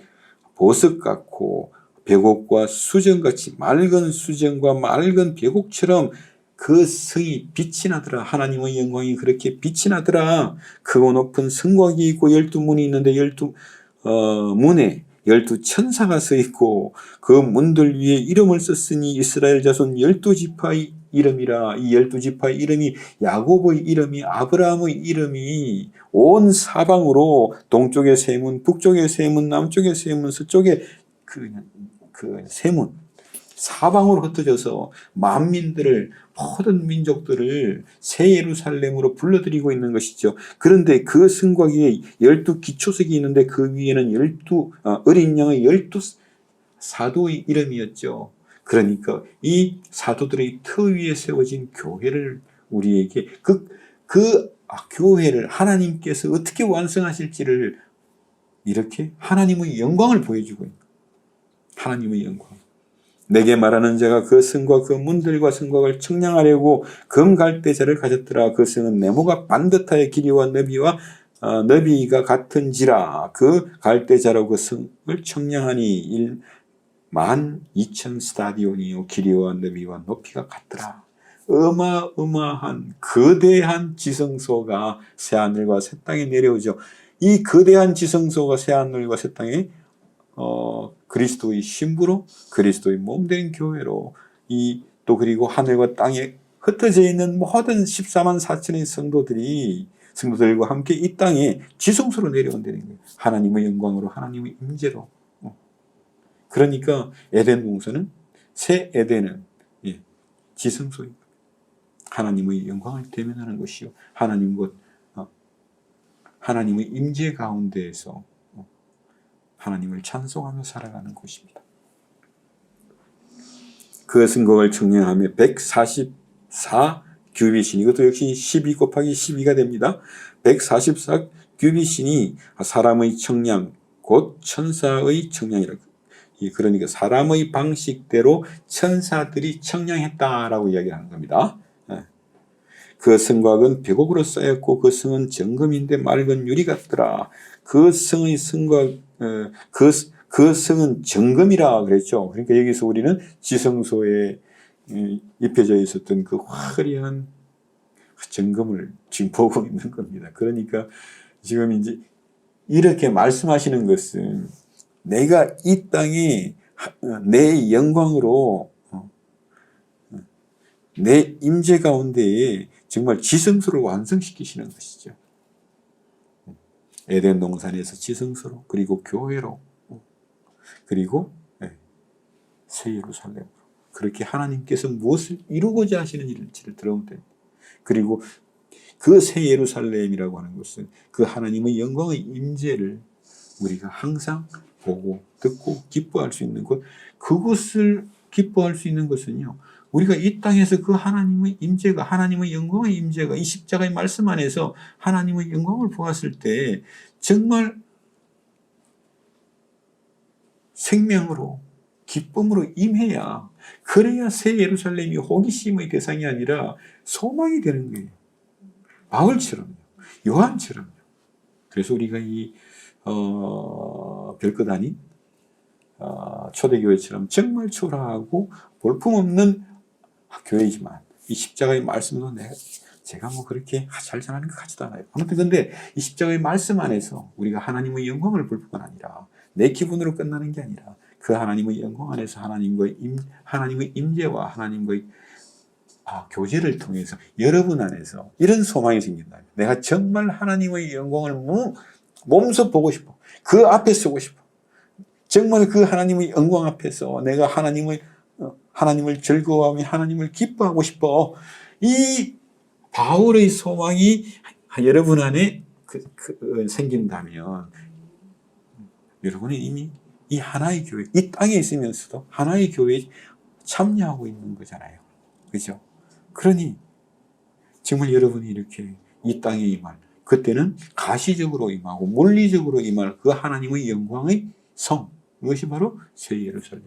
보석 같고 벽옥과 수정같이 맑은 수정과 맑은 벽옥처럼 그 성이 빛이 나더라. 하나님의 영광이 그렇게 빛이 나더라. 크고 높은 성곽이 있고 12문이 있는데 12문에 12천사가 서 있고 그 문들 위에 이름을 썼으니 이스라엘 자손 12지파의 이름이라. 이 12지파의 이름이 야곱의 이름이 아브라함의 이름이 온 사방으로 동쪽의 세 문, 북쪽의 세 문, 남쪽의 세 문, 서쪽의 그 세 문 사방으로 흩어져서 만민들을 모든 민족들을 새 예루살렘으로 불러들이고 있는 것이죠. 그런데 그 성곽 위에 12기초석이 있는데 그 위에는 어린 양의 12 사도의 이름이었죠. 그러니까 이 사도들의 터 위에 세워진 교회를 우리에게 교회를 하나님께서 어떻게 완성하실지를 이렇게 하나님의 영광을 보여주고 있는 거예요. 하나님의 영광. 내게 말하는 자가 그 성과 그 문들과 성곽을 청량하려고 금갈대자를 가졌더라. 그 성은 네모가 반듯하여 길이와 너비가 같은지라. 그 갈대자로 그 성을 청량하니 12,000 스타디온이요 길이와 너비와 높이가 같더라. 어마어마한 거대한 지성소가 새하늘과 새 땅에 내려오죠. 이 거대한 지성소가 새하늘과 새 땅에 그리스도의 신부로 그리스도의 몸된 교회로 또 그리고 하늘과 땅에 흩어져 있는 모든 14만 4천의 성도들과 함께 이 땅에 지성소로 내려온다는 거예요. 하나님의 영광으로 하나님의 임재로. 그러니까 에덴 동산은 새 에덴은 지성소입니다. 하나님의 영광을 대면하는 것이요. 하나님의 임재 가운데에서 하나님을 찬송하며 살아가는 곳입니다. 그 성곽을 청량하며 144 규빗신, 이것도 역시 12 곱하기 12가 됩니다. 144 규빗신이 사람의 청량, 곧 천사의 청량이라고. 그러니까 사람의 방식대로 천사들이 청량했다라고 이야기하는 겁니다. 그 성곽은 벽옥으로 쌓였고 그 성은 정금인데 맑은 유리 같더라. 그 성의 성곽, 그 성은 정금이라 그랬죠. 그러니까 여기서 우리는 지성소에 입혀져 있었던 그 화려한 정금을 지금 보고 있는 겁니다. 그러니까 지금 이제 이렇게 말씀하시는 것은 내가 이 땅에 내 영광으로 내 임재 가운데에 정말 지성소를 완성시키시는 것이죠. 에덴 동산에서 지성소로, 그리고 교회로, 그리고 새 예루살렘으로. 그렇게 하나님께서 무엇을 이루고자 하시는 일지를 들어오면 됩니다. 그리고 그 새 예루살렘이라고 하는 것은 그 하나님의 영광의 임재를 우리가 항상 보고 듣고 기뻐할 수 있는 것, 그것을 기뻐할 수 있는 것은요, 우리가 이 땅에서 그 하나님의 임재가, 하나님의 영광의 임재가 이 십자가의 말씀 안에서 하나님의 영광을 보았을 때 정말 생명으로 기쁨으로 임해야, 그래야 새 예루살렘이 호기심의 대상이 아니라 소망이 되는 거예요. 바울처럼요, 요한처럼요. 그래서 우리가 이 별것 아닌 초대교회처럼 정말 초라하고 볼품없는 교회이지만 이 십자가의 말씀도 제가 뭐 그렇게 잘 전하는 것 같지도 않아요. 아무튼 근데 이 십자가의 말씀 안에서 우리가 하나님의 영광을 볼 뿐만 아니라 내 기분으로 끝나는 게 아니라 그 하나님의 영광 안에서 하나님의 임재와 하나님의 교제를 통해서 여러분 안에서 이런 소망이 생긴다. 내가 정말 하나님의 영광을 몸소 보고 싶어. 그 앞에 서고 싶어. 정말 그 하나님의 영광 앞에서 내가 하나님을 즐거워하며 하나님을 기뻐하고 싶어. 이 바울의 소망이 여러분 안에 생긴다면 여러분은 이미 이 하나의 교회, 이 땅에 있으면서도 하나의 교회에 참여하고 있는 거잖아요. 그죠? 그러니 정말 여러분이 이렇게 이 땅에 임할, 그때는 가시적으로 임하고 물리적으로 임할 그 하나님의 영광의 성, 이것이 바로 새 예루살렘.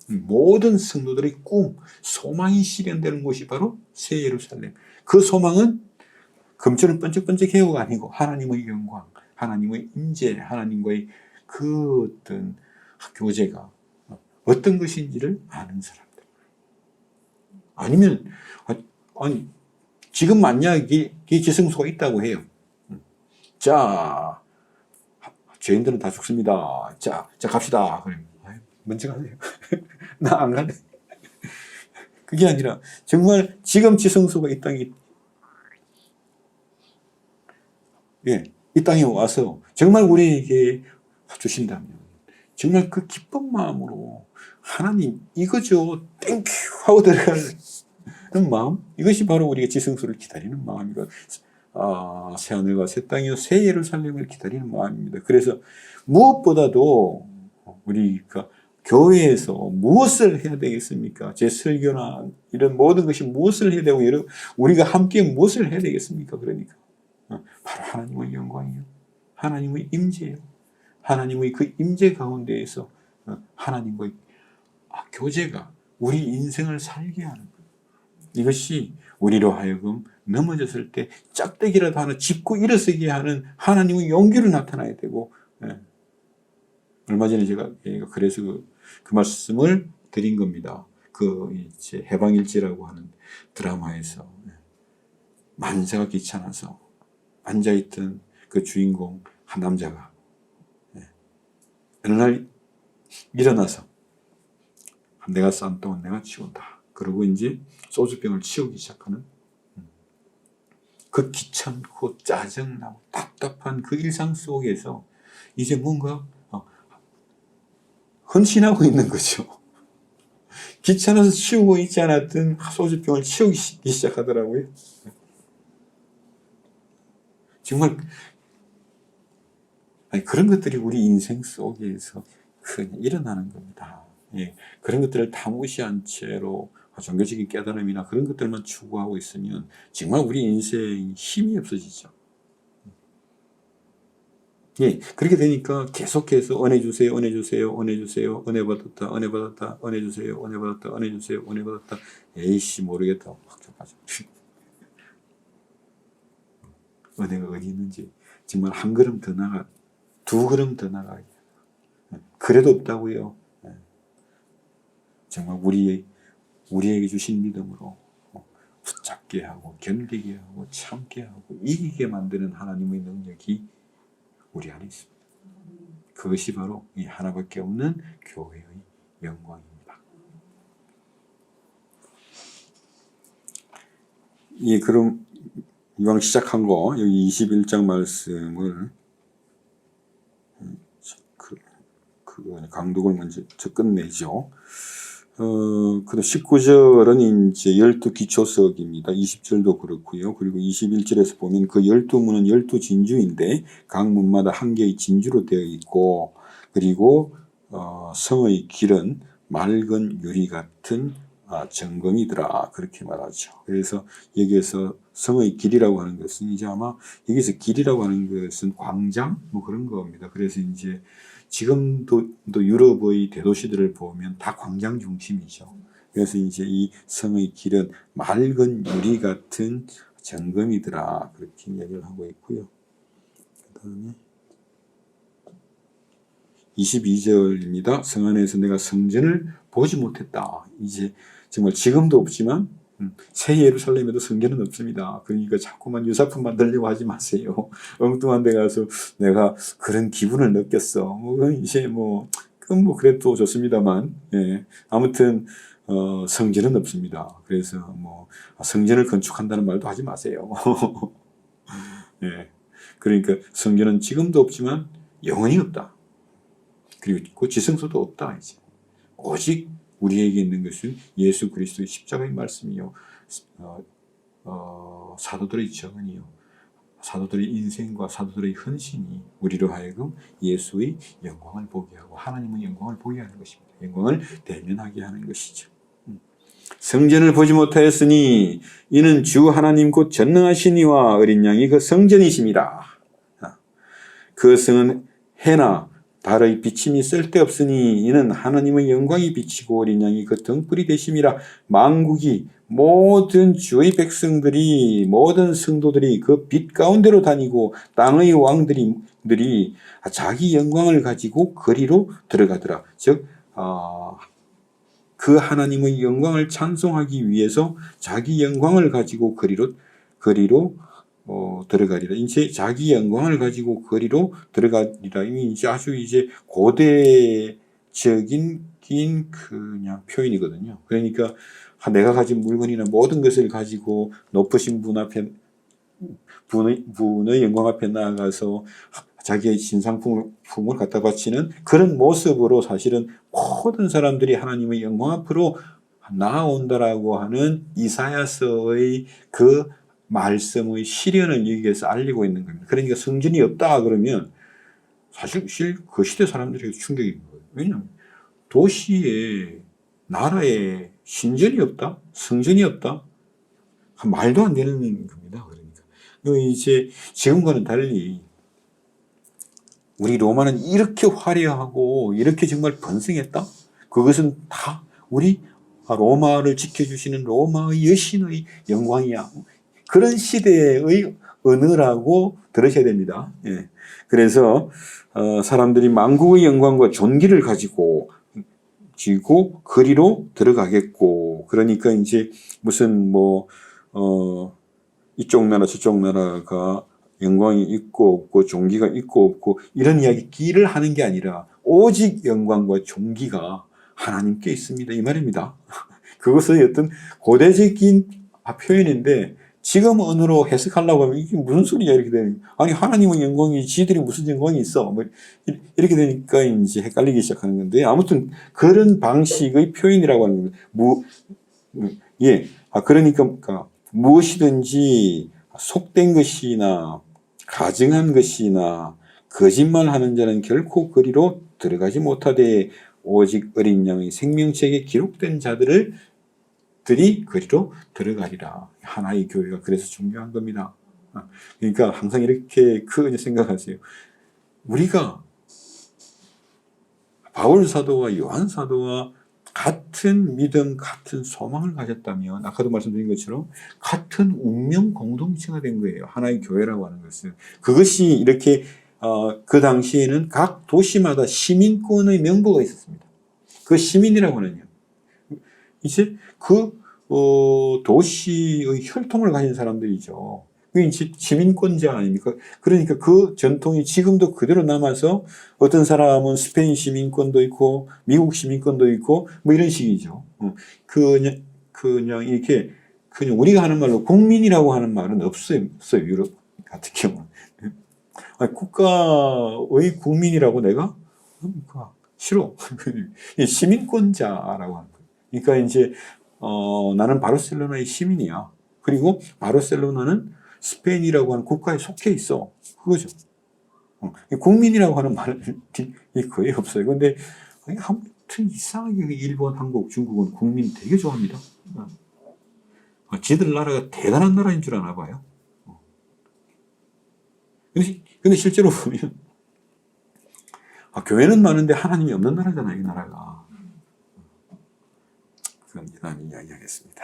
모든 성도들의 꿈, 소망이 실현되는 곳이 바로 새 예루살렘. 그 소망은 금처럼 번쩍번쩍해요가 아니고 하나님의 영광, 하나님의 임재, 하나님과의 그 어떤 교제가 어떤 것인지를 아는 사람들. 아니면 아니 지금 만약 이 지성소가 있다고 해요. 자, 죄인들은 다 죽습니다. 자 갑시다. 그러면 먼저 가세요. 나 안 갈래. 그게 아니라 정말 지금 지성소가 이 땅에 이 땅에 와서 정말 우리에게 주신다면 정말 그 기쁜 마음으로 하나님 이거죠 땡큐 하고 들어가는 마음, 이것이 바로 우리가 지성소를 기다리는 마음이고 새하늘과 새 땅이요 새 예루살렘을 기다리는 마음입니다. 그래서 무엇보다도 우리가 교회에서 무엇을 해야 되겠습니까? 제 설교나 이런 모든 것이 무엇을 해야 되고 우리가 함께 무엇을 해야 되겠습니까? 그러니까 바로 하나님의 영광이요, 하나님의 임재요, 하나님의 그 임재 가운데에서 하나님의 교제가 우리 인생을 살게 하는 거예요. 이것이 우리로 하여금 넘어졌을 때 짝대기라도 하나 짚고 일어서게 하는 하나님의 용기로 나타나야 되고, 얼마 전에 제가 그래서 그 말씀을 드린 겁니다. 그 이제 해방일지라고 하는 드라마에서 만사가 귀찮아서 앉아있던 그 주인공 한 남자가 어느 날 일어나서 내가 싼 돈은 내가 치운다. 그러고 이제 소주병을 치우기 시작하는 그 귀찮고 짜증나고 답답한 그 일상 속에서 이제 뭔가 헌신하고 있는 거죠. 귀찮아서 치우고 있지 않았던 소주병을 치우기 시작하더라고요. 정말 그런 것들이 우리 인생 속에서 일어나는 겁니다. 그런 것들을 다 무시한 채로 종교적인 깨달음이나 그런 것들만 추구하고 있으면 정말 우리 인생에 힘이 없어지죠. 그렇게 되니까 계속해서 은혜 주세요, 은혜 주세요, 은혜 주세요, 은혜 받았다, 은혜 받았다, 은혜 주세요, 은혜 받았다, 은혜 주세요, 은혜 받았다. 에이씨 모르겠다. 은혜가 어디 있는지 정말 한 걸음 더 나가, 두 걸음 더 나가야. 그래도 없다고요. 정말 우리에게 주신 믿음으로 붙잡게 하고 견디게 하고 참게 하고 이기게 만드는 하나님의 능력이 우리 안에 있습니다. 그것이 바로 이 하나밖에 없는 교회의 영광입니다. 그럼 이왕 시작한 거 여기 21장 말씀을 강독을 먼저 끝내죠. 그리고 19절은 이제 12기초석입니다. 20절도 그렇고요. 그리고 21절에서 보면 그 12문은 12진주인데 각 문마다 한 개의 진주로 되어 있고, 그리고 성의 길은 맑은 유리 같은 정금이더라 그렇게 말하죠. 그래서 여기에서 성의 길이라고 하는 것은 이제 아마 여기서 길이라고 하는 것은 광장 뭐 그런 겁니다. 그래서 이제 지금도 또 유럽의 대도시들을 보면 다 광장 중심이죠. 그래서 이제 이 성의 길은 맑은 유리 같은 정금이더라 그렇게 이야기를 하고 있고요. 그다음에 22절입니다. 성 안에서 내가 성전을 보지 못했다. 이제 정말 지금도 없지만 새 예루살렘에도 성전은 없습니다. 그러니까 자꾸만 유사품 만들려고 하지 마세요. 엉뚱한 데 가서 내가 그런 기분을 느꼈어. 뭐 이제 그건 그래도 좋습니다만, 예. 아무튼 성전은 없습니다. 그래서 성전을 건축한다는 말도 하지 마세요. 예. 그러니까 성전은 지금도 없지만 영원히 없다. 그리고 지성소도 없다. 이제 오직 우리에게 있는 것은 예수 그리스도의 십자가의 말씀이요, 사도들의 정언이요, 사도들의 인생과 사도들의 헌신이 우리로 하여금 예수의 영광을 보게 하고 하나님의 영광을 보게 하는 것입니다. 영광을 대면하게 하는 것이죠. 성전을 보지 못하였으니 이는 주 하나님 곧 전능하신 이와 어린 양이 그 성전이심이라. 그 성은 해나 달의 비침이 쓸데없으니 이는 하나님의 영광이 비치고 어린 양이 그 등불이 되심이라. 만국이 모든 주의 백성들이 모든 성도들이 그 빛 가운데로 다니고 땅의 왕들이 자기 영광을 가지고 거리로 들어가더라. 즉 그 하나님의 영광을 찬송하기 위해서 자기 영광을 가지고 거리로 들어가리라. 이제 자기 영광을 가지고 거리로 들어가리라. 이제 아주 고대적인 그냥 표현이거든요. 그러니까 내가 가진 물건이나 모든 것을 가지고 높으신 분의 영광 앞에 나아가서 자기의 신상품을 갖다 바치는 그런 모습으로 사실은 모든 사람들이 하나님의 영광 앞으로 나아온다라고 하는 이사야서의 그 말씀의 실현을 여기에서 알리고 있는 겁니다. 그러니까 성전이 없다 그러면 사실 그 시대 사람들에게 충격인 거예요. 왜냐하면 도시에, 나라에 신전이 없다? 성전이 없다? 말도 안 되는 겁니다. 그러니까 이제 지금과는 달리 우리 로마는 이렇게 화려하고 이렇게 정말 번성했다? 그것은 다 우리 로마를 지켜주시는 로마의 여신의 영광이야. 그런 시대의 언어라고 들으셔야 됩니다. 예. 그래서 사람들이 만국의 영광과 존귀를 가지고 거리로 들어가겠고, 그러니까 이제 무슨 이쪽 나라 저쪽 나라가 영광이 있고 없고 존귀가 있고 없고 이런 이야기를 하는 게 아니라 오직 영광과 존귀가 하나님께 있습니다 이 말입니다. 그것의 어떤 고대적인 표현인데 지금 언어로 해석하려고 하면 이게 무슨 소리야 이렇게 되는, 아니 하나님의 영광이 지들이 무슨 영광이 있어 이렇게 되니까 이제 헷갈리기 시작하는 건데, 아무튼 그런 방식의 표현이라고 하는 겁니다. 그러니까 무엇이든지 속된 것이나 가증한 것이나 거짓말하는 자는 결코 거리로 들어가지 못하되 오직 어린 양의 생명책에 기록된 자들이 거리로 들어가리라. 하나의 교회가 그래서 중요한 겁니다. 그러니까 항상 이렇게 생각하세요. 우리가 바울 사도와 요한 사도와 같은 믿음, 같은 소망을 가졌다면 아까도 말씀드린 것처럼 같은 운명 공동체가 된 거예요. 하나의 교회라고 하는 것은. 그것이 이렇게 그 당시에는 각 도시마다 시민권의 명부가 있었습니다. 그 시민이라고 하는요, 이제 그 도시의 혈통을 가진 사람들이죠. 그게 이제 시민권자 아닙니까? 그러니까 그 전통이 지금도 그대로 남아서 어떤 사람은 스페인 시민권도 있고 미국 시민권도 있고 이런 식이죠. 그냥 이렇게 그냥 우리가 하는 말로 국민이라고 하는 말은 없어요. 유럽 같은 경우는. 국가의 국민이라고 내가 싫어. 시민권자라고 하는 거예요. 그러니까 이제 나는 바르셀로나의 시민이야. 그리고 바르셀로나는 스페인이라고 하는 국가에 속해 있어. 그거죠. 국민이라고 하는 말이 거의 없어요. 근데 하여튼 이상하게 일본, 한국, 중국은 국민 되게 좋아합니다. 지들 나라가 대단한 나라인 줄 아나 봐요. 근데 실제로 보면 교회는 많은데 하나님이 없는 나라잖아요, 이 나라가. 그건 다음에 이야기하겠습니다.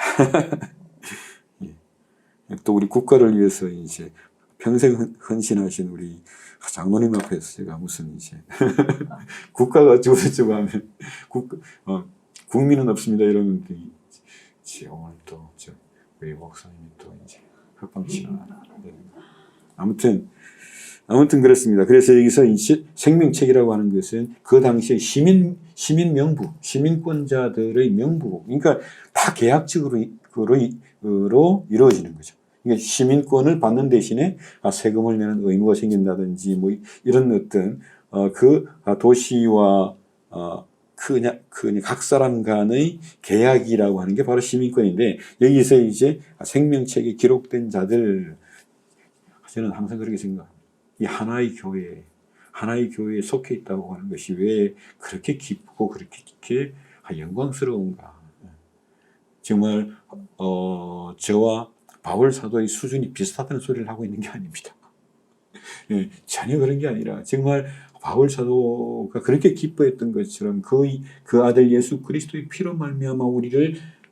예. 또 우리 국가를 위해서 이제 평생 헌신하신 우리 장로님 앞에서 제가 무슨 이제 국가가 어쩌고 하면 국민은 없습니다 이러면 오늘 또 우리 목사님이 또 이제 흑방치나 아무튼 그렇습니다. 그래서 여기서 생명책이라고 하는 것은 그 당시에 시민 명부, 시민권자들의 명부, 그러니까 다 계약적으로 이루어지는 거죠. 그러니까 시민권을 받는 대신에 세금을 내는 의무가 생긴다든지 뭐 이런 어떤 그 도시와 각 사람 간의 계약이라고 하는 게 바로 시민권인데, 여기서 이제 생명책에 기록된 자들, 저는 항상 그렇게 생각합니다. 이 하나의 교회에 속해 있다고 하는 것이 왜 그렇게 기쁘고 그렇게 영광스러운가. 정말 저와 바울 사도의 수준이 비슷하다는 소리를 하고 있는 게 아닙니다. 전혀 그런 게 아니라 정말 바울 사도가 그렇게 기뻐했던 것처럼 그 아들 예수 그리스도의 피로 말미암아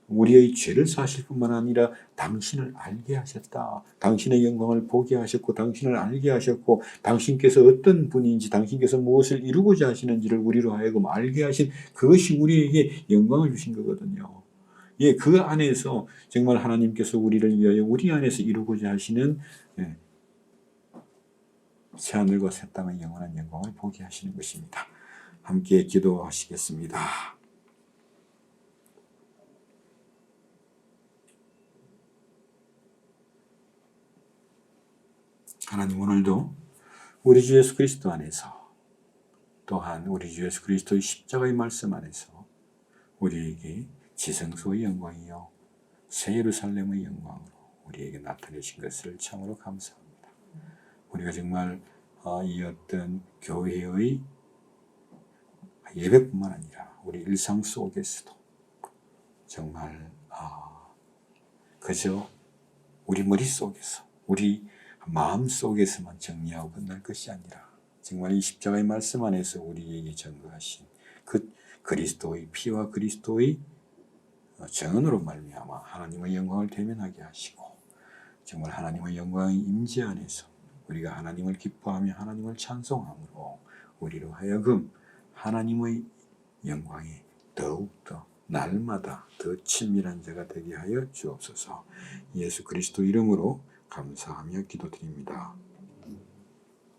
우리의 죄를 사실 뿐만 아니라 당신을 알게 하셨다. 당신의 영광을 보게 하셨고 당신을 알게 하셨고 당신께서 어떤 분인지 당신께서 무엇을 이루고자 하시는지를 우리로 하여금 알게 하신 그것이 우리에게 영광을 주신 거거든요. 예, 그 안에서 정말 하나님께서 우리를 위하여 우리 안에서 이루고자 하시는 새하늘과 새 땅의 영원한 영광을 보게 하시는 것입니다. 함께 기도하시겠습니다. 하나님, 오늘도 우리 주 예수 그리스도 안에서 또한 우리 주 예수 그리스도의 십자가의 말씀 안에서 우리에게 지성소의 영광이요 새 예루살렘의 영광으로 우리에게 나타내신 것을 참으로 감사합니다. 우리가 정말 이 어떤 교회의 예배뿐만 아니라 우리 일상 속에서도 정말 그저 우리 머릿속에서 우리 마음속에서만 정리하고 끝날 것이 아니라 정말 이 십자가의 말씀 안에서 우리에게 증거하신 그 그리스도의 피와 그리스도의 정언으로 말미암아 하나님의 영광을 대면하게 하시고 정말 하나님의 영광의 임재 안에서 우리가 하나님을 기뻐하며 하나님을 찬송함으로 우리로 하여금 하나님의 영광에 더욱더 날마다 더 친밀한 자가 되게 하여 주옵소서. 예수 그리스도 이름으로 감사하며 기도드립니다.